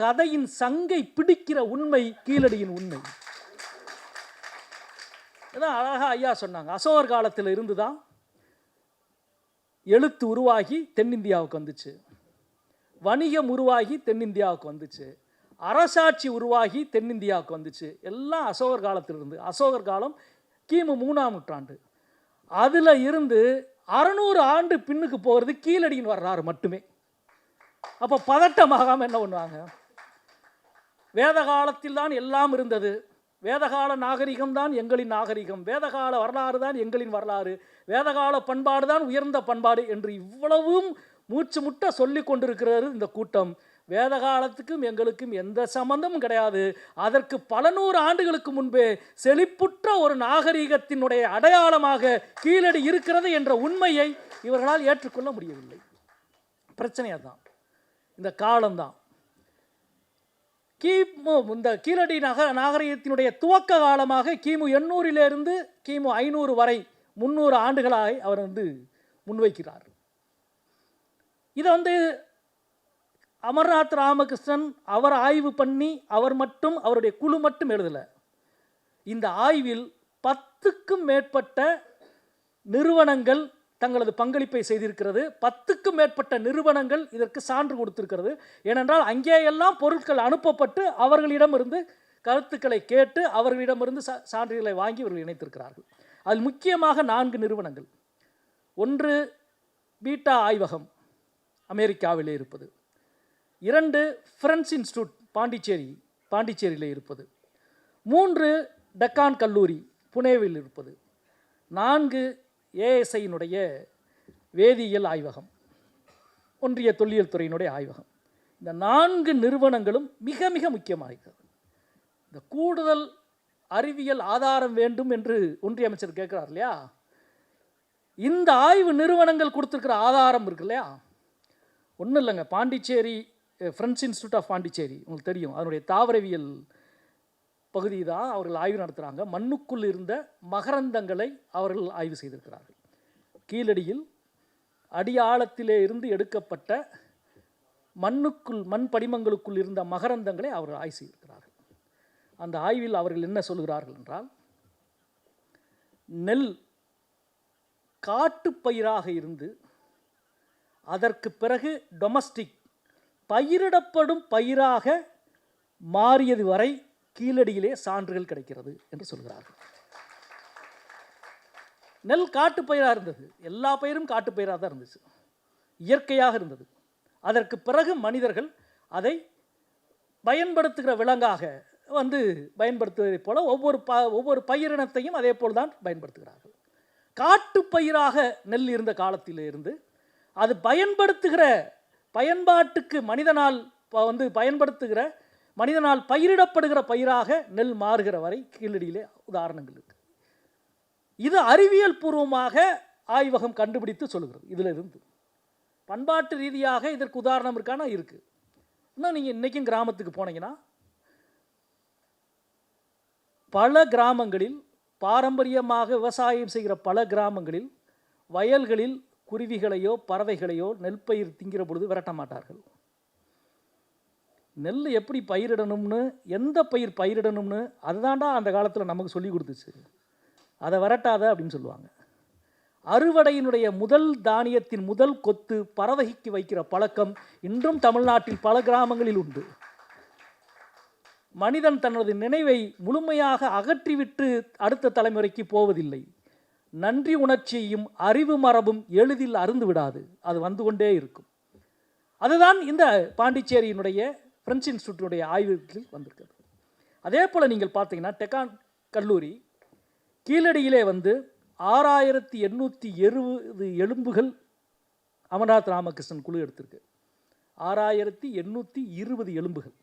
கதையின் சங்கை பிடிக்கிற உண்மை கீழடியின் உண்மை. இதான் அழகா ஐயா சொன்னாங்க, அசோகர் காலத்தில் இருந்து தான் எழுத்து உருவாகி தென்னிந்தியாவுக்கு வந்துச்சு, வணிகம் உருவாகி தென்னிந்தியாவுக்கு வந்துச்சு, அரசாட்சி உருவாகி தென்னிந்தியாவுக்கு வந்துச்சு. எல்லாம் அசோகர் காலத்திலிருந்து. அசோகர் காலம் கிமு 3ஆம் நூற்றாண்டு. அதில் இருந்து 600 ஆண்டு பின்னுக்கு போகிறது கீழடியின் வரலாறு மட்டுமே. அப்போ பதட்டமாகாமல் என்ன பண்ணுவாங்க, வேத காலத்தில் தான் எல்லாம் இருந்தது, வேதகால நாகரிகம் தான் எங்களின் நாகரிகம், வேதகால வரலாறு தான் எங்களின் வரலாறு, வேதகால பண்பாடு தான் உயர்ந்த பண்பாடு என்று இவ்வளவும் மூச்சு முட்ட சொல்லி கொண்டிருக்கிறது இந்த கூட்டம். வேத காலத்துக்கும் எங்களுக்கும் எந்த சம்பந்தமும் கிடையாது. அதற்கு பல நூறு ஆண்டுகளுக்கு முன்பே செழிப்புற்ற ஒரு நாகரிகத்தினுடைய அடையாளமாக கீழடி இருக்கிறது என்ற உண்மையை இவர்களால் ஏற்றுக்கொள்ள முடியவில்லை. பிரச்சனையாக தான் இந்த காலம்தான். இந்த கீழடி நாகரிகத்தினுடைய துவக்க காலமாக கிமு 800 கிமு 500 வரை 300 ஆண்டுகளாக அவர் முன்வைக்கிறார். இதை வந்து அமர்நாத் ராமகிருஷ்ணன் அவர் ஆய்வு பண்ணி அவர் மட்டும் அவருடைய குழு மட்டும் எழுதலை. இந்த ஆய்வில் 10க்கும் மேற்பட்ட நிறுவனங்கள் தங்களது பங்களிப்பை செய்திருக்கிறது. 10க்கும் மேற்பட்ட நிறுவனங்கள் இதற்கு சான்று கொடுத்திருக்கிறது. ஏனென்றால் அங்கேயெல்லாம் பொருட்கள் அனுப்பப்பட்டு அவர்களிடமிருந்து கருத்துக்களை கேட்டு அவர்களிடமிருந்து சான்றிதழை வாங்கி இவர்கள் இணைத்திருக்கிறார்கள். அதில் முக்கியமாக 4 நிறுவனங்கள். ஒன்று பீட்டா ஆய்வகம், அமெரிக்காவிலே இருப்பது. 2 ஃப்ரெண்ட்ஸ் இன்ஸ்டியூட், பாண்டிச்சேரியிலே இருப்பது. 3 டெக்கான் கல்லூரி, புனேவில் இருப்பது. 4 ஏஎஸ்ஐயினுடைய வேதியியல் ஆய்வகம், ஒன்றிய தொல்லியல் துறையினுடைய ஆய்வகம். இந்த 4 நிறுவனங்களும் மிக மிக முக்கியமாக இருக்கிறது. இந்த கூடுதல் அறிவியல் ஆதாரம் வேண்டும் என்று ஒன்றிய அமைச்சர் கேட்குறார் இல்லையா, இந்த ஆய்வு நிறுவனங்கள் கொடுத்துருக்கிற ஆதாரம் இருக்கு இல்லையா, ஒன்றும் இல்லைங்க. Pondicherry friends institute of Pondicherry உங்களுக்கு தெரியும், அதனுடைய தாவரவியல் பகுதி தான் அவர்கள் ஆய்வு நடத்துகிறாங்க. மண்ணுக்குள் இருந்த மகரந்தங்களை அவர்கள் ஆய்வு செய்திருக்கிறார்கள். கீழடியில் அடி ஆழத்திலே இருந்து எடுக்கப்பட்ட மண் படிமங்களுக்குள் இருந்த மகரந்தங்களை அவர்கள் ஆய்வு செய்திருக்கிறார்கள். அந்த ஆய்வில் அவர்கள் என்ன சொல்கிறார்கள் என்றால், நெல் காட்டுப்பயிராக இருந்து அதற்கு பிறகு டொமஸ்டிக் பயிரிடப்படும் பயிராக மாறியது வரை கீழடியிலே சான்றுகள் கிடைக்கிறது என்று சொல்கிறார்கள். நெல் காட்டுப்பயிராக இருந்தது, எல்லா பயிரும் காட்டுப்பயிராக தான் இருந்துச்சு, இயற்கையாக இருந்தது. அதற்கு பிறகு மனிதர்கள் அதை பயன்படுத்துகிற விலங்காக வந்து பயன்படுத்துவதைப் போல ஒவ்வொரு பயிரினத்தையும் அதே போல் தான் பயன்படுத்துகிறார்கள். காட்டுப்பயிராக நெல் இருந்த காலத்திலே இருந்து அது பயன்பாட்டுக்கு மனிதனால் பயிரிடப்படுகிற பயிராக நெல் மாறுகிற வரை கீழடியிலே உதாரணங்கள் இருக்கு. இது அறிவியல் பூர்வமாக ஆய்வகம் கண்டுபிடித்து சொல்லுகிறது. இதில் இருந்து பண்பாட்டு ரீதியாக இதற்கு உதாரணம் இருக்கானா இருக்கு. இன்னும் நீங்கள் இன்றைக்கும் கிராமத்துக்கு போனீங்கன்னா பல கிராமங்களில் பாரம்பரியமாக விவசாயம் செய்கிற பல கிராமங்களில் வயல்களில் குருவிகளையோ பறவைகளையோ நெல் பயிர் திங்கிற பொழுது விரட்ட மாட்டார்கள். நெல் எப்படி பயிரிடணும்னு, எந்த பயிர் பயிரிடணும்னு அதுதான்டா அந்த காலத்தில் நமக்கு சொல்லி கொடுத்துச்சு, அதை விரட்டாத அப்படின்னு சொல்லுவாங்க. அறுவடையினுடைய முதல் தானியத்தின் முதல் கொத்து பறவைக்கு வைக்கிற பழக்கம் இன்றும் தமிழ்நாட்டில் பல கிராமங்களில் உண்டு. மனிதன் தனது நினைவை முழுமையாக அகற்றிவிட்டு அடுத்த தலைமுறைக்கு போவதில்லை. நன்றி உணர்ச்சியும் அறிவு மரபும் எளிதில் அருந்து விடாது, அது வந்து கொண்டே இருக்கும். அதுதான் இந்த பாண்டிச்சேரியினுடைய ஃப்ரெண்ட்ஸ் இன்ஸ்டியூட்டினுடைய ஆய்வுகளில் வந்திருக்கிறது. அதே போல் நீங்கள் பார்த்தீங்கன்னா டெக்கான் கல்லூரி கீழடியிலே வந்து 6870 எலும்புகள் அமர்நாத் ராமகிருஷ்ணன் குழு எடுத்திருக்கு. 6820 எலும்புகள்,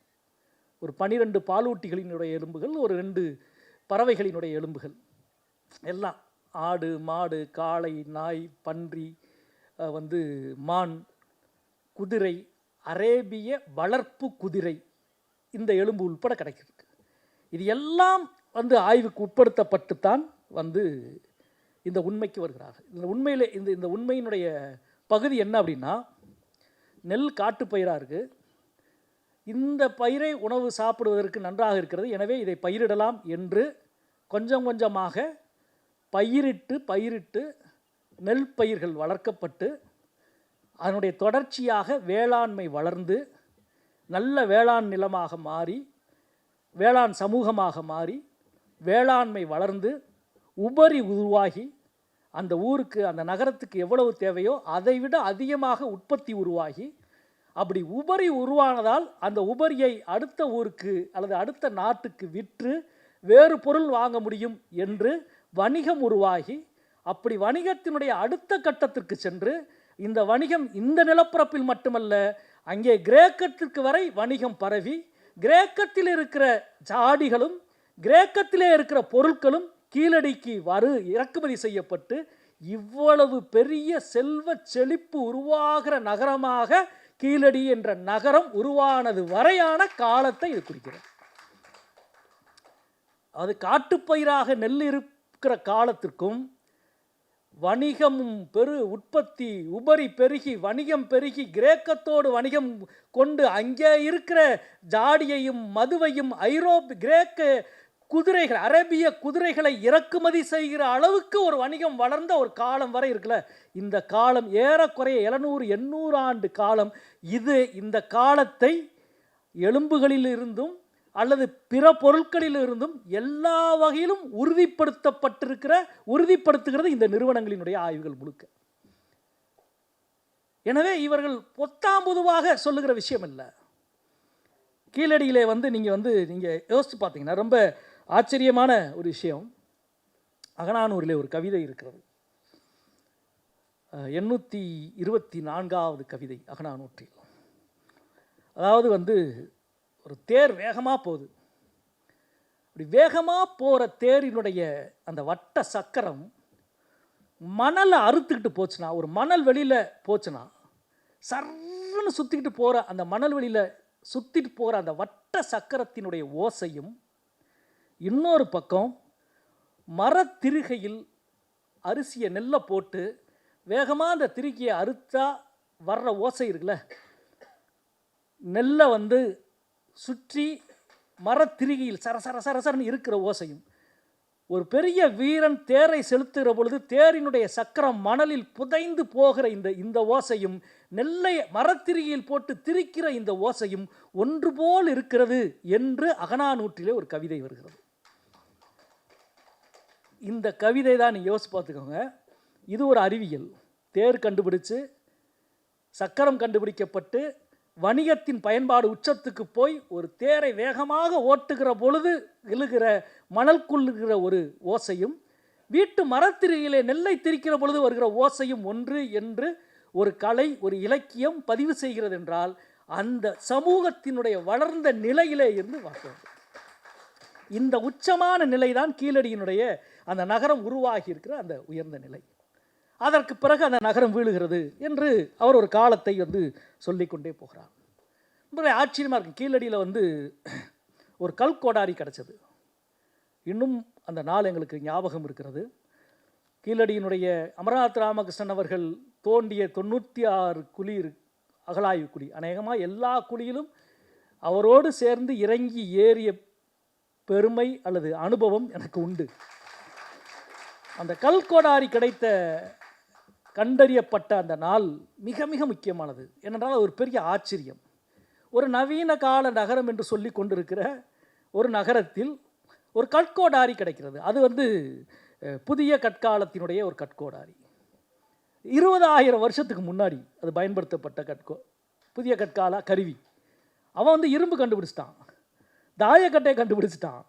ஒரு 12 பாலூட்டிகளினுடைய எலும்புகள், ஒரு 2 பறவைகளினுடைய எலும்புகள், எல்லாம் ஆடு மாடு காளை நாய் பன்றி மான் குதிரை அரேபிய வளர்ப்பு குதிரை இந்த எலும்பு உட்பட கிடைக்கிறது. இது எல்லாம் ஆய்வுக்கு உட்படுத்தப்பட்டுத்தான் இந்த உண்மைக்கு வருகிறார்கள். இந்த உண்மையிலே இந்த உண்மையினுடைய பகுதி என்ன அப்படின்னா, நெல் காட்டுப்பயிராக இருக்குது, இந்த பயிரை உணவு சாப்பிடுவதற்கு நன்றாக இருக்கிறது, எனவே இதை பயிரிடலாம் என்று கொஞ்சம் கொஞ்சமாக பயிரிட்டு நெல் பயிர்கள் வளர்க்கப்பட்டு அதனுடைய தொடர்ச்சியாக வேளாண்மை வளர்ந்து நல்ல வேளாண் நிலமாக மாறி வேளாண் சமூகமாக மாறி வேளாண்மை வளர்ந்து உபரி உருவாகி அந்த ஊருக்கு அந்த நகரத்துக்கு எவ்வளவு தேவையோ அதை விட அதிகமாக உற்பத்தி உருவாகி, அப்படி உபரி உருவானதால் அந்த உபரியை அடுத்த ஊருக்கு அல்லது அடுத்த நாட்டுக்கு விற்று வேறு பொருள் வாங்க முடியும் என்று வணிகம் உருவாகி, அப்படி வணிகத்தினுடைய அடுத்த கட்டத்திற்கு சென்று இந்த வணிகம் இந்த நிலப்பரப்பில் மட்டுமல்ல அங்கே கிரேக்கத்திற்கு வரை வணிகம் பரவி, கிரேக்கத்தில் இருக்கிற ஜாடிகளும் கிரேக்கத்திலே இருக்கிற பொருட்களும் கீழடிக்கு இறக்குமதி செய்யப்பட்டு இவ்வளவு பெரிய செல்வ செழிப்பு உருவாகிற நகரமாக கீழடி என்ற நகரம் உருவானது வரையான காலத்தை இது குறிக்கிறது. அது காட்டுப்பயிராக நெல் இருக்கிற காலத்திற்கும் வணிகமும் உற்பத்தி உபரி பெருகி வணிகம் பெருகி கிரேக்கத்தோடு வணிகம் கொண்டு அங்கே இருக்கிற ஜாடியையும் மதுவையும் கிரேக்க குதிரைகள் அரேபிய குதிரைகளை இறக்குமதி செய்கிற அளவுக்கு ஒரு வணிகம் வளர்ந்த ஒரு காலம் வரை இருக்குல்ல. இந்த காலம் ஏறக்குறைய 700-800 ஆண்டு காலம். இந்த காலத்தை எலும்புகளில் இருந்தும் அல்லது பிற பொருட்களில் இருந்தும் எல்லா வகையிலும் உறுதிப்படுத்துகிறது இந்த நிறுவனங்களினுடைய ஆய்வுகள் முழுக்க. எனவே இவர்கள் பொத்தாம் பொதுவாக சொல்லுகிற விஷயம் இல்லை. கீழடியிலே நீங்கள் யோசித்து பார்த்தீங்கன்னா ரொம்ப ஆச்சரியமான ஒரு விஷயம். அகநானூரிலே ஒரு கவிதை இருக்கிறது. 824வது கவிதை அகநானூற்றில். அதாவது ஒரு தேர் வேகமாக போகுது. அப்படி வேகமாக போகிற தேரினுடைய அந்த வட்ட சக்கரம் மணலை அறுத்துக்கிட்டு போச்சுன்னா, ஒரு மணல் வெளியில் போச்சுன்னா சர்ன்னு சுற்றிக்கிட்டு போகிற அந்த மணல் வெளியில் சுற்றிட்டு போகிற அந்த வட்ட சக்கரத்தினுடைய ஓசையும், இன்னொரு பக்கம் மரத்திருகையில் அரிசியை நெல்லை போட்டு வேகமாக அந்த திருகையை அறுத்தா வர்ற ஓசை இருக்குல்ல, நெல்லை சுற்றி மரத்திருகையில் சரசரன்னு இருக்கிற ஓசையும், ஒரு பெரிய வீரன் தேரை செலுத்துகிற பொழுது தேரினுடைய சக்கரம் மணலில் புதைந்து போகிற இந்த ஓசையும், நெல்லை மரத்திருகையில் போட்டு திரிக்கிற இந்த ஓசையும் ஒன்று போல் இருக்கிறது என்று அகநானூற்றிலே ஒரு கவிதை வருகிறது. இந்த கவிதை தான் நீங்கள் யோசிச்சு பார்த்துக்கோங்க. இது ஒரு அறிவியல். தேர் கண்டுபிடிச்சு சக்கரம் கண்டுபிடிக்கப்பட்டு வணிகத்தின் பயன்பாடு உச்சத்துக்கு போய் ஒரு தேரை வேகமாக ஓட்டுகிற பொழுது எழுகிற மணல்குள்ளுகிற ஒரு ஓசையும், வீட்டு மரத்திரியிலே நெல்லை திரிக்கிற பொழுது வருகிற ஓசையும் ஒன்று என்று ஒரு கலை, ஒரு இலக்கியம் பதிவு செய்கிறது என்றால் அந்த சமூகத்தினுடைய வளர்ந்த நிலையிலே இருந்து பார்க்க. இந்த உச்சமான நிலைதான் கீழடியினுடைய அந்த நகரம் உருவாகி இருக்கிற அந்த உயர்ந்த நிலை. அதற்கு பிறகு அந்த நகரம் வீழுகிறது என்று அவர் ஒரு காலத்தை சொல்லிக்கொண்டே போகிறார். ரொம்ப ஆச்சரியமாக இருக்கும். கீழடியில் ஒரு கல்கோடாரி கிடச்சது. இன்னும் அந்த நாள் எங்களுக்கு ஞாபகம் இருக்கிறது. கீழடியினுடைய அமரநாத் ராமகிருஷ்ணன் அவர்கள் தோண்டிய 96 குழி அகழாய்வு குழி, அநேகமாக எல்லா குழியிலும் அவரோடு சேர்ந்து இறங்கி ஏறிய பெருமை அல்லது அனுபவம் எனக்கு உண்டு. அந்த கல்கோடாரி கண்டறியப்பட்ட அந்த நாள் மிக மிக முக்கியமானது. ஏனென்றால் ஒரு பெரிய ஆச்சரியம். ஒரு நவீன கால நகரம் என்று சொல்லி கொண்டிருக்கிற ஒரு நகரத்தில் ஒரு கற்கோடாரி கிடைக்கிறது. அது புதிய கற்காலத்தினுடைய ஒரு கற்கோடாரி. 20,000 வருஷத்துக்கு முன்னாடி அது பயன்படுத்தப்பட்ட புதிய கற்கால கருவி. அவன் இரும்பு கண்டுபிடிச்சிட்டான், தாயக்கட்டையை கண்டுபிடிச்சிட்டான்.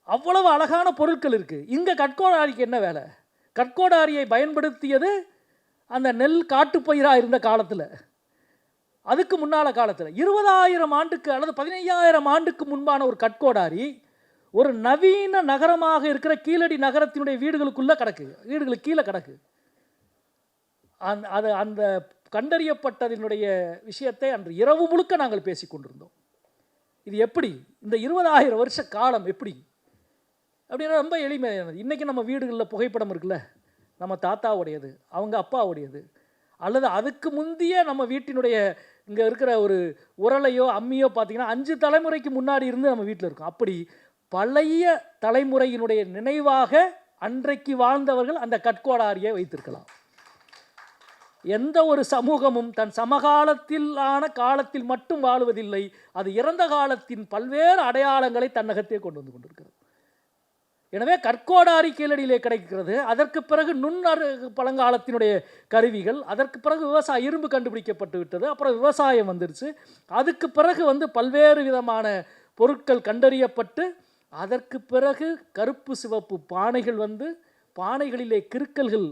அவ்வளவு அழகான பொருட்கள் இருக்குது. இங்கே கற்கோடாரிக்கு என்ன வேலை? கற்கோடாரியை பயன்படுத்தியது அந்த நெல் காட்டுப்பயிராக இருந்த காலத்தில், அதுக்கு முன்னால் காலத்தில் 20,000 ஆண்டுக்கு அல்லது 15,000 ஆண்டுக்கு முன்பான ஒரு கற்கோடாரி ஒரு நவீன நகரமாக இருக்கிற கீழடி நகரத்தினுடைய வீடுகளுக்குள்ளே கிடக்கு, வீடுகளுக்கு கீழே கிடக்கு. அந்த கண்டறியப்பட்டதினுடைய விஷயத்தை அன்று இரவு முழுக்க நாங்கள் பேசி கொண்டிருந்தோம். இது எப்படி, இந்த 20,000 வருஷ காலம் எப்படி அப்படின்னா ரொம்ப எளிமையானது. இன்றைக்கி நம்ம வீடுகளில் புகைப்படம் இருக்குல்ல, நம்ம தாத்தாவுடையது, அவங்க அப்பாவுடையது, அல்லது அதுக்கு முந்தைய நம்ம வீட்டினுடைய இங்கே இருக்கிற ஒரு உரலையோ அம்மியோ பார்த்திங்கன்னா 5 தலைமுறைக்கு முன்னாடி இருந்து நம்ம வீட்டில் இருக்கும். அப்படி பழைய தலைமுறையினுடைய நினைவாக அன்றைக்கு வாழ்ந்தவர்கள் அந்த கற்கோடாரியை வைத்திருக்கலாம். எந்த ஒரு சமூகமும் தன் சமகாலத்திலான காலத்தில் மட்டும் வாழுவதில்லை, அது இறந்த காலத்தின் பல்வேறு அடையாளங்களை தன்னகத்தே கொண்டு வந்து கொண்டிருக்கிறது. எனவே கற்கோடாரி கீழடியிலே கிடைக்கிறது. அதற்கு பிறகு பழங்காலத்தினுடைய கருவிகள், அதற்கு பிறகு இரும்பு கண்டுபிடிக்கப்பட்டு விட்டது, அப்புறம் விவசாயம் வந்துருச்சு. அதுக்கு பிறகு பல்வேறு விதமான பொருட்கள் கண்டறியப்பட்டு, அதற்கு பிறகு கருப்பு சிவப்பு பானைகள் பானைகளிலே கிறுக்கல்கள்,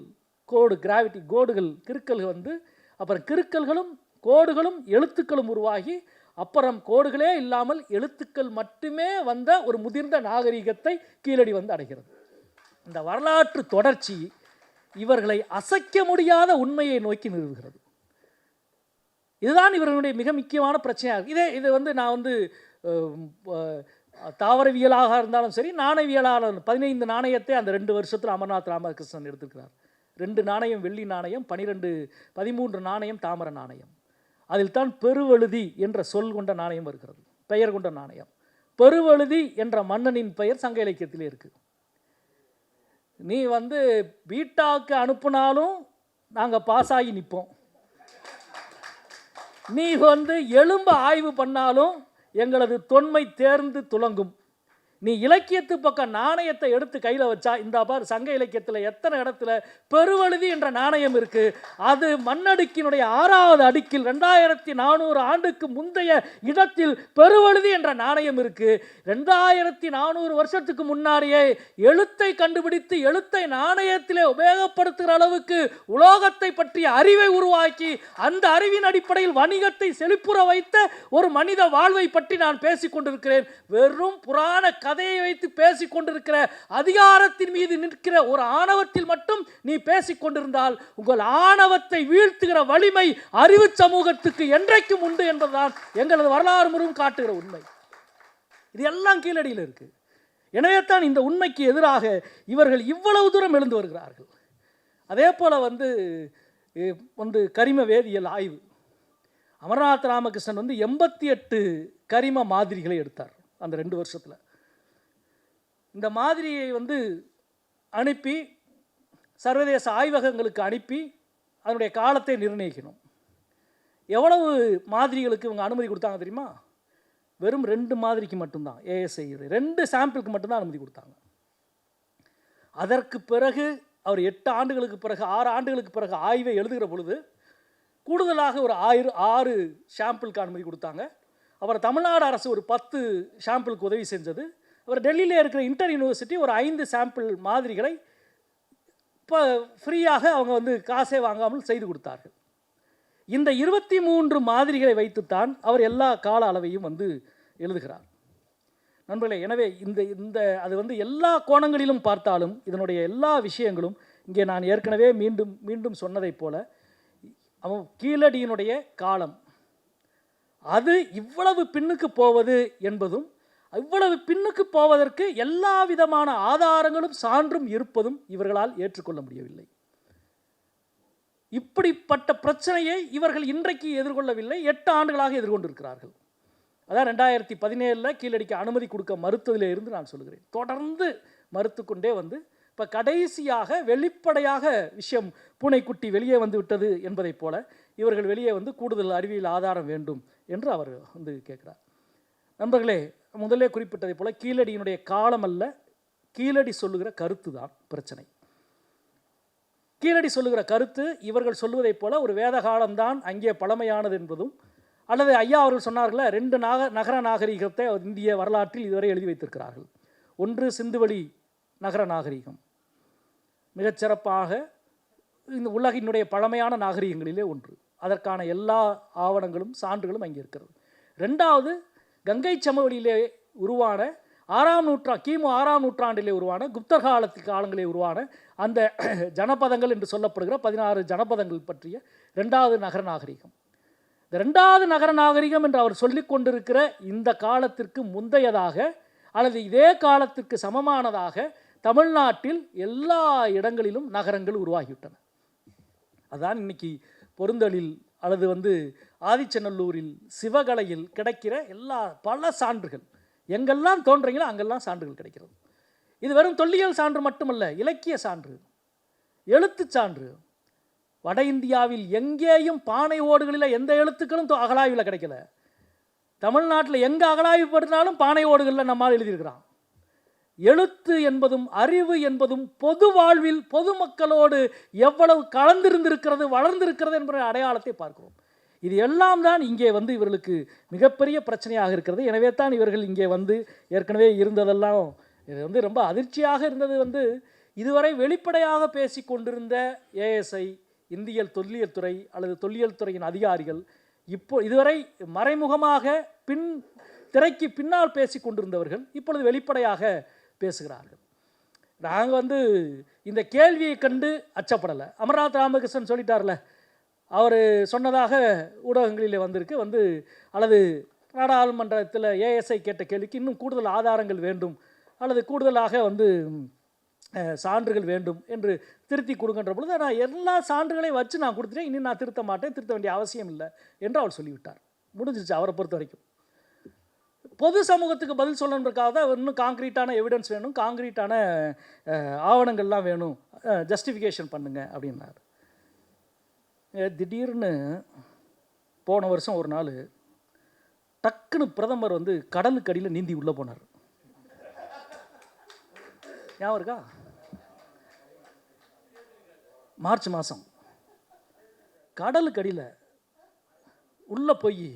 கிராவிட்டி கோடுகள், கிறுக்கல்கள் அப்புறம் கிறுக்கல்களும் கோடுகளும் எழுத்துக்களும் உருவாகி, அப்புறம் கோடுகளே இல்லாமல் எழுத்துக்கள் மட்டுமே வந்த ஒரு முதிர்ந்த நாகரிகத்தை கீழடி அடைகிறது. இந்த வரலாற்று தொடர்ச்சி இவர்களை அசைக்க முடியாத உண்மையை நோக்கி நிறுவுகிறது. இதுதான் இவர்களுடைய மிக முக்கியமான பிரச்சனையாக. இது நான் தாவரவியலாக இருந்தாலும் சரி, நாணயவியலாக 15 நாணயத்தை அந்த 2 வருஷத்தில் அமர்நாத் ராமகிருஷ்ணன் எடுத்திருக்கிறார். 2 நாணயம் வெள்ளி நாணயம், 13 நாணயம் தாமிர நாணயம். அதில் தான் பெருவழுதி என்ற சொல் கொண்ட நாணயம் வருகிறது, பெயர் கொண்ட நாணயம். பெருவழுதி என்ற மன்னனின் பெயர் சங்க இலக்கியத்திலே இருக்குது. நீ பீட்டாவுக்கு அனுப்புனாலும் நாங்கள் பாஸ் ஆகி நிற்போம். நீ எலும்பு ஆய்வு பண்ணாலும் எங்களது தொன்மை தேர்ந்து துலங்கும். நீ இலக்கியத்து பக்கம் நாணயத்தை எடுத்து கையில் வச்சா, இந்த பார் சங்க இலக்கியத்தில் எத்தனை இடத்துல பெருவழுதி என்ற நாணயம் இருக்குது. அது மண்ணடுக்கினுடைய 6வது அடுக்கில் 2400 ஆண்டுக்கு முந்தைய இடத்தில் பெருவழுதி என்ற நாணயம் இருக்குது. 2400 வருஷத்துக்கு முன்னாடியே எழுத்தை கண்டுபிடித்து எழுத்தை நாணயத்திலே உபயோகப்படுத்துகிற அளவுக்கு உலோகத்தை பற்றிய அறிவை உருவாக்கி அந்த அறிவின் அடிப்படையில் வணிகத்தை செழிப்புற வைத்த ஒரு மனித வாழ்வை பற்றி நான் பேசிக் கொண்டிருக்கிறேன். வெறும் புராண கதையை வைத்து பேசிக் கொண்டிருக்கிற, அதிகாரத்தின் மீது நிற்கிற ஒரு ஆணவத்தில் மட்டும் நீ பேசிக் கொண்டிருந்தால் உங்கள் ஆணவத்தை வீழ்த்துகிற வலிமை அறிவு சமூகத்துக்கு என்றைக்கும் உண்டு என்பதுதான் எங்களது வரலாறு முழுவதும் காட்டுகிற உண்மை. இது எல்லாம் கீழடியில் இருக்கு. எனவே தான் இந்த உண்மைக்கு எதிராக இவர்கள் இவ்வளவு தூரம் எழுந்து வருகிறார்கள். அதே போல கரிம வேதியியல் ஆய்வு. அமர்நாத் ராமகிருஷ்ணன் 88 கரிம மாதிரிகளை எடுத்தார் அந்த 2 வருஷத்தில். இந்த மாதிரியை அனுப்பி சர்வதேச ஆய்வகங்களுக்கு அனுப்பி அதனுடைய காலத்தை நிர்ணயிக்கணும். எவ்வளவு மாதிரிகளுக்கு இவங்க அனுமதி கொடுத்தாங்க தெரியுமா? வெறும் 2 மாதிரிக்கு மட்டும்தான், ஏஎஸ்ஐ 2 சாம்பிளுக்கு மட்டும்தான் அனுமதி கொடுத்தாங்க. அதற்கு பிறகு அவர் 8 ஆண்டுகளுக்கு பிறகு 6 ஆண்டுகளுக்கு பிறகு ஆய்வை எழுதுகிற பொழுது கூடுதலாக ஒரு 6 சாம்பிளுக்கு அனுமதி கொடுத்தாங்க. அவர் தமிழ்நாடு அரசு ஒரு 10 சாம்பிளுக்கு உதவி செஞ்சது. அவர் டெல்லியில் இருக்கிற இன்டர் யூனிவர்சிட்டி ஒரு 5 சாம்பிள் மாதிரிகளை இப்போ ஃப்ரீயாக அவங்க காசே வாங்காமல் செய்து கொடுத்தார்கள். இந்த 23 மாதிரிகளை வைத்துத்தான் அவர் எல்லா கால அளவையும் எழுதுகிறார். நண்பர்களே, எனவே இந்த அது எல்லா கோணங்களிலும் பார்த்தாலும் இதனுடைய எல்லா விஷயங்களும் இங்கே நான் ஏற்கனவே மீண்டும் மீண்டும் சொன்னதைப் போல அவன் கீழடியினுடைய காலம் அது இவ்வளவு பின்னுக்கு போவது என்பதும், இவ்வளவு பின்னுக்கு போவதற்கு எல்லா விதமான ஆதாரங்களும் சான்றும் இருப்பதும் இவர்களால் ஏற்றுக்கொள்ள முடியவில்லை. இப்படிப்பட்ட பிரச்சனையை இவர்கள் இன்றைக்கு எதிர்கொள்ளவில்லை, 8 ஆண்டுகளாக எதிர்கொண்டிருக்கிறார்கள். அதான் 2017 கீழடிக்கு அனுமதி கொடுக்க மறுத்ததிலே இருந்து நான் சொல்கிறேன். தொடர்ந்து மறுத்து கொண்டே இப்போ கடைசியாக வெளிப்படையாக விஷயம் பூனைக்குட்டி வெளியே விட்டது என்பதைப் போல இவர்கள் வெளியே கூடுதல் அறிவியல் ஆதாரம் வேண்டும் என்று அவர் கேட்கிறார். நண்பர்களே, முதலே குறிப்பிட்டதை போல கீழடியினுடைய காலம் அல்ல, கீழடி சொல்லுகிற கருத்து தான் பிரச்சனை. கீழடி சொல்லுகிற கருத்து இவர்கள் சொல்வதைப் போல ஒரு வேத காலம்தான் அங்கே பழமையானது என்பதும், அல்லது ஐயா அவர்கள் சொன்னார்களே 2 நகர நாகரிகத்தை இந்திய வரலாற்றில் இதுவரை எழுதி வைத்திருக்கிறார்கள். ஒன்று சிந்துவெளி நகர நாகரிகம், மிகச்சிறப்பாக இந்த உலகினுடைய பழமையான நாகரிகங்களிலே ஒன்று. அதற்கான எல்லா ஆவணங்களும் சான்றுகளும் அங்கே இருக்கிறது. 2வது கங்கை சமவெளியிலே உருவான கிமு 6ஆம் நூற்றாண்டிலே உருவான குப்தர் காலங்களிலே உருவான அந்த ஜனபதங்கள் என்று சொல்லப்படுகிற 16 ஜனபதங்கள் பற்றிய 2வது நகர நாகரிகம். இந்த 2வது நகர நாகரிகம் என்று அவர் சொல்லிக் கொண்டிருக்கிற இந்த காலத்திற்கு முந்தையதாக அல்லது இதே காலத்திற்கு சமமானதாக தமிழ்நாட்டில் எல்லா இடங்களிலும் நகரங்கள் உருவாகிவிட்டன. அதுதான் இன்னைக்கு பொருந்தலில் அல்லது ஆதிச்சநல்லூரில் சிவகலையில் கிடைக்கிற பல சான்றுகள். எங்கெல்லாம் தோன்றீங்களோ அங்கெல்லாம் சான்றுகள் கிடைக்கிறது. இது வெறும் தொல்லியல் சான்று மட்டுமல்ல, இலக்கிய சான்று, எழுத்து சான்று. வட இந்தியாவில் எங்கேயும் பானை ஓடுகளில் எந்த எழுத்துக்களும் அகழாய்வில் கிடைக்கல. தமிழ்நாட்டில் எங்கே அகழாய்வு படுத்தினாலும் பானை ஓடுகளில் நம்மால் எழுதியிருக்கிறான். எழுத்து என்பதும் அறிவு என்பதும் பொது வாழ்வில் பொதுமக்களோடு எவ்வளவு கலந்திருந்திருக்கிறது, வளர்ந்திருக்கிறது என்ற அடையாளத்தை பார்க்கிறோம். இது எல்லாம் தான் இங்கே இவர்களுக்கு மிகப்பெரிய பிரச்சனையாக இருக்கிறது. எனவே தான் இவர்கள் இங்கே ஏற்கனவே இருந்ததெல்லாம் இது ரொம்ப அதிர்ச்சியாக இருந்தது. இதுவரை வெளிப்படையாக பேசி கொண்டிருந்த ஏஎஸ்ஐ, இந்திய தொல்லியல் துறை அல்லது தொல்லியல் துறையின் அதிகாரிகள் இதுவரை மறைமுகமாக திரைக்கு பின்னால் பேசி கொண்டிருந்தவர்கள் இப்பொழுது வெளிப்படையாக பேசுகிறார்கள். நாங்கள் இந்த கேள்வியை கண்டு அச்சப்படலை. அமர்நாத் ராமகிருஷ்ணன் சொல்லிட்டார்ல, அவர் சொன்னதாக ஊடகங்களில் வந்திருக்கு அல்லது நாடாளுமன்றத்தில் ஏஎஸ்ஐ கேட்ட கேள்விக்கு இன்னும் கூடுதல் ஆதாரங்கள் வேண்டும் அல்லது கூடுதலாக சான்றுகள் வேண்டும் என்று திருத்தி கொடுக்கின்ற பொழுது நான் எல்லா சான்றுகளையும் வச்சு நான் கொடுத்துட்டேன், இனி நான் திருத்த மாட்டேன், திருத்த வேண்டிய அவசியம் இல்லை என்று அவர் சொல்லிவிட்டார். முடிஞ்சிருச்சு அவரை பொறுத்த வரைக்கும். பொது சமூகத்துக்கு பதில் சொல்லணுன்றக்காக தான் இன்னும் காங்கிரீட்டான எவிடன்ஸ் வேணும், காங்கிரீட்டான ஆவணங்கள்லாம் வேணும், ஜஸ்டிஃபிகேஷன் பண்ணுங்க அப்படின்னார். திடீர்னு போன வருஷம் ஒரு நாள் டக்குன்னு பிரதமர் வந்து கடலுக்கு அடியில் நீந்தி உள்ளே போனார். ஞாபகம் இருக்கா? மார்ச் மாதம் கடலுக்கு அடியில் உள்ளே போய்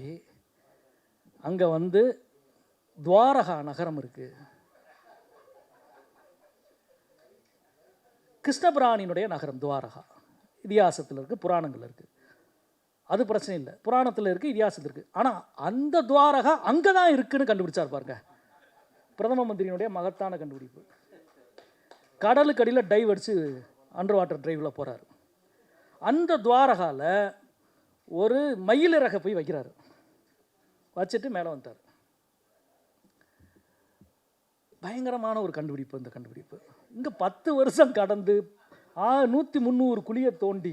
அங்கே வந்து துவாரகா நகரம் இருக்குது, கிருஷ்ணபிரானினுடைய நகரம் துவாரகா, இதிகாசத்தில் இருக்குது, புராணங்கள் இருக்குது, அது பிரச்சனை இல்லை, புராணத்தில் இருக்குது, இதிகாசத்தில் இருக்குது. ஆனால் அந்த துவாரகா அங்கே தான் இருக்குதுன்னு கண்டுபிடிச்சார் பாருங்க, பிரதம மந்திரியினுடைய மகத்தான கண்டுபிடிப்பு. கடலுக்கு அடியில் டைவ் அடித்து அண்டர் வாட்டர் டிரைவில் போகிறார். அந்த துவாரகாவில் ஒரு மயிலிறகை போய் வைக்கிறார், வச்சுட்டு மேலே வந்துட்டார். பயங்கரமான ஒரு கண்டுபிடிப்பு இந்த கண்டுபிடிப்பு. இங்கே 10 வருஷம் கடந்து 100-300 குழியை தோண்டி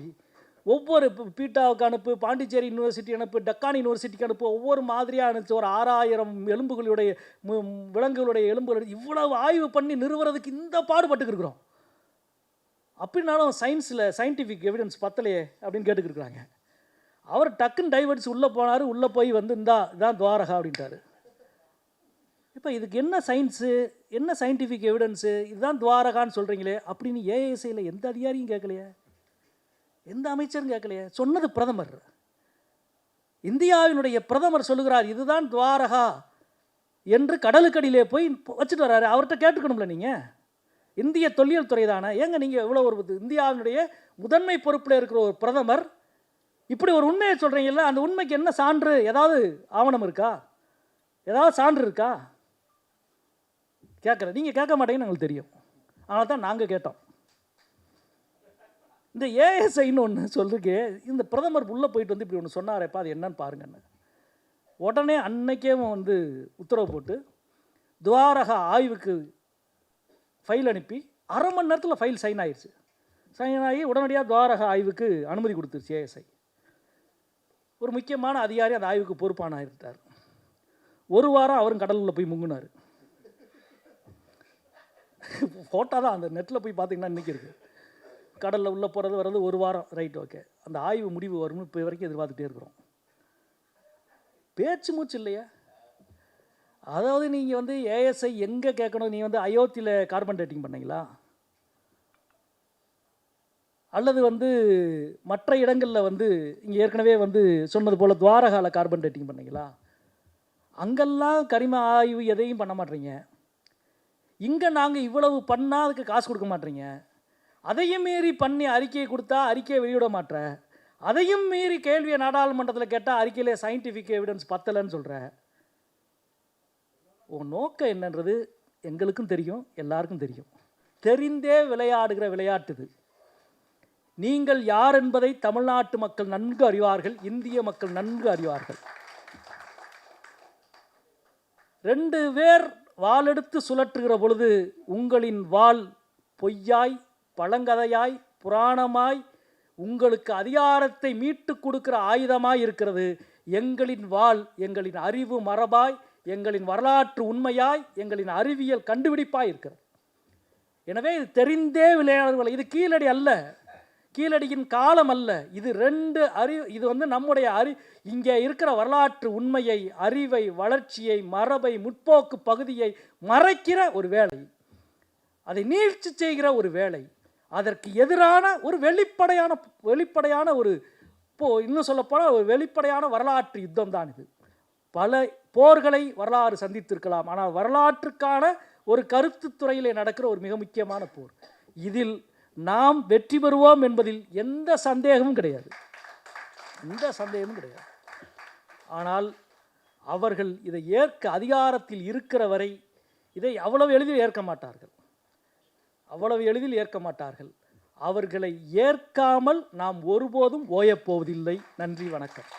ஒவ்வொரு பீட்டாவுக்கு அனுப்பு, பாண்டிச்சேரி யூனிவர்சிட்டி அனுப்பு, டக்கான் யூனிவர்சிட்டிக்கு அனுப்பு, ஒவ்வொரு மாதிரியாக அனுப்பிச்சு ஒரு 6000 எலும்புகளுடைய விலங்குகளுடைய எலும்புகள் இவ்வளவு ஆய்வு பண்ணி நிறுவுறதுக்கு இந்த பாடுபட்டுக்கு இருக்கிறோம். அப்படின்னாலும் சயின்ஸில் சயின்டிஃபிக் எவிடன்ஸ் பத்தலையே அப்படின்னு கேட்டுக்கிருக்குறாங்க. அவர் டக்குன்னு டைவர்ட்ஸ் உள்ளே போனார், உள்ளே போய் வந்து இதான் துவாரகா அப்படின்ட்டார். இப்போ இதுக்கு என்ன சயின்ஸு, என்ன சயின்டிஃபிக் எவிடன்ஸு, இதுதான் துவாரகான்னு சொல்கிறீங்களே அப்படின்னு ஏஎஸ்ஐயில் எந்த அதிகாரியும் கேட்கலையே, எந்த அமைச்சரும் கேட்கலையே. சொன்னது பிரதமர். இந்தியாவினுடைய பிரதமர் சொல்லுகிறார் இதுதான் துவாரகா என்று கடலுக்கடியிலே போய் வச்சுட்டு வர்றாரு. அவர்கிட்ட கேட்டுக்கணும்ல நீங்கள், இந்திய தொல்லியல் துறை தானே, ஏங்க நீங்கள் இவ்வளோ ஒரு இந்தியாவினுடைய முதன்மை பொறுப்பில் இருக்கிற ஒரு பிரதமர் இப்படி ஒரு உண்மையை சொல்கிறீங்கல்ல, அந்த உண்மைக்கு என்ன சான்று, ஏதாவது ஆவணம் இருக்கா, ஏதாவது சான்று இருக்கா? கேட்குறேன். நீங்கள் கேட்க மாட்டேங்கன்னு எங்களுக்கு தெரியும், அதனால தான் நாங்கள் கேட்டோம். இந்த ஏஎஸ்ஐன்னு ஒன்று சொல்லிருக்கு, இந்த பிரதமர் உள்ளே போயிட்டு வந்து இப்படி ஒன்று சொன்னாரேப்பா, அது என்னன்னு பாருங்கன்னு. உடனே அன்னைக்கே வந்து உத்தரவு போட்டு துவாரகா ஆய்வுக்கு ஃபைல் அனுப்பி 1/2 மணி நேரத்தில் ஃபைல் சைன் ஆயிடுச்சு. சைன் ஆகி உடனடியாக துவாரகா ஆய்வுக்கு அனுமதி கொடுத்துருச்சு ஏஎஸ்ஐ. ஒரு முக்கியமான அதிகாரி அந்த ஆய்வுக்கு பொறுப்பான ஆகிட்டார். ஒரு வாரம் அவரும் கடலில் போய் முங்கினார். ஃபோட்டோ தான் அந்த நெட்டில் போய் பார்த்தீங்கன்னா இன்றைக்கி இருக்குது. கடலில் உள்ளே போகிறது வர்றது ஒரு வாரம், ரைட், ஓகே. அந்த ஆய்வு முடிவு வரும்னு இப்போ வரைக்கும் எதிர்பார்த்துட்டே இருக்கிறோம். பேச்சு மூச்சு இல்லையா? அதாவது நீங்கள் வந்து ஏஎஸ்ஐ எங்கே கேட்கணும், நீங்கள் வந்து அயோத்தியில் கார்பன் டேட்டிங் பண்ணீங்களா, அல்லது வந்து மற்ற இடங்களில் வந்து இங்கே ஏற்கனவே வந்து சொன்னது போல் துவாரகாவில் கார்பன் டேட்டிங் பண்ணீங்களா? அங்கெல்லாம் கரிம ஆய்வு எதையும் பண்ண மாட்டீங்க. இங்கே நாங்கள் இவ்வளவு பண்ணால் அதுக்கு காசு கொடுக்க மாட்டீங்க. அதையும் மீறி பண்ணி அறிக்கையை கொடுத்தா அறிக்கையை வெளியிட மாட்டேற, அதையும் மீறி கேள்வியை நாடாளுமன்றத்தில் கேட்டால் அறிக்கையிலே சயின்டிஃபிக் எவிடன்ஸ் பத்தலைன்னு சொல்கிற. உன் நோக்கம் என்னன்றது எங்களுக்கும் தெரியும், எல்லாருக்கும் தெரியும். தெரிந்தே விளையாடுகிற விளையாட்டு இது. நீங்கள் யார் என்பதை தமிழ்நாட்டு மக்கள் நன்கு அறிவார்கள், இந்திய மக்கள் நன்கு அறிவார்கள். 2 பேர் வாளெடுத்து சுழற்றுகிற பொழுது உங்களின் வாள் பொய்யாய், பழங்கதையாய், புராணமாய், உங்களுக்கு அதிகாரத்தை மீட்டு கொடுக்கிற ஆயுதமாய் இருக்கிறது. எங்களின் வாள் எங்களின் அறிவு மரபாய், எங்களின் வரலாற்று உண்மையாய், எங்களின் அறிவியல் கண்டுபிடிப்பாய் இருக்கிறது. எனவே இது தெரிந்தே விளையாடுகள். இது கீழடி அல்ல, கீழடியின் காலம் அல்ல. இது 2 இது வந்து நம்முடைய இங்கே இருக்கிற வரலாற்று உண்மையை, அறிவை, வளர்ச்சியை, மரபை, முற்போக்கு பகுதியை மறைக்கிற ஒரு வேலை, அதை நீட்சி செய்கிற ஒரு வேலை, அதற்கு எதிரான ஒரு வெளிப்படையான ஒரு இன்னும் சொல்லப்போனால் ஒரு வெளிப்படையான வரலாற்று யுத்தம் தான் இது. பல போர்களை வரலாறு சந்தித்திருக்கலாம், ஆனால் வரலாற்றுக்கான ஒரு கருத்து துறையிலே நடக்கிற ஒரு மிக முக்கியமான போர். இதில் நாம் வெற்றி பெறுவோம் என்பதில் எந்த சந்தேகமும் கிடையாது, எந்த சந்தேகமும் கிடையாது. ஆனால் அவர்கள் இதை ஏற்க அதிகாரத்தில் இருக்கிற வரை இதை அவ்வளவு எளிதில் ஏற்க மாட்டார்கள், அவ்வளவு எளிதில் ஏற்க மாட்டார்கள். அவர்களை ஏற்காமல் நாம் ஒருபோதும் ஓயப்போவதில்லை. நன்றி, வணக்கம்.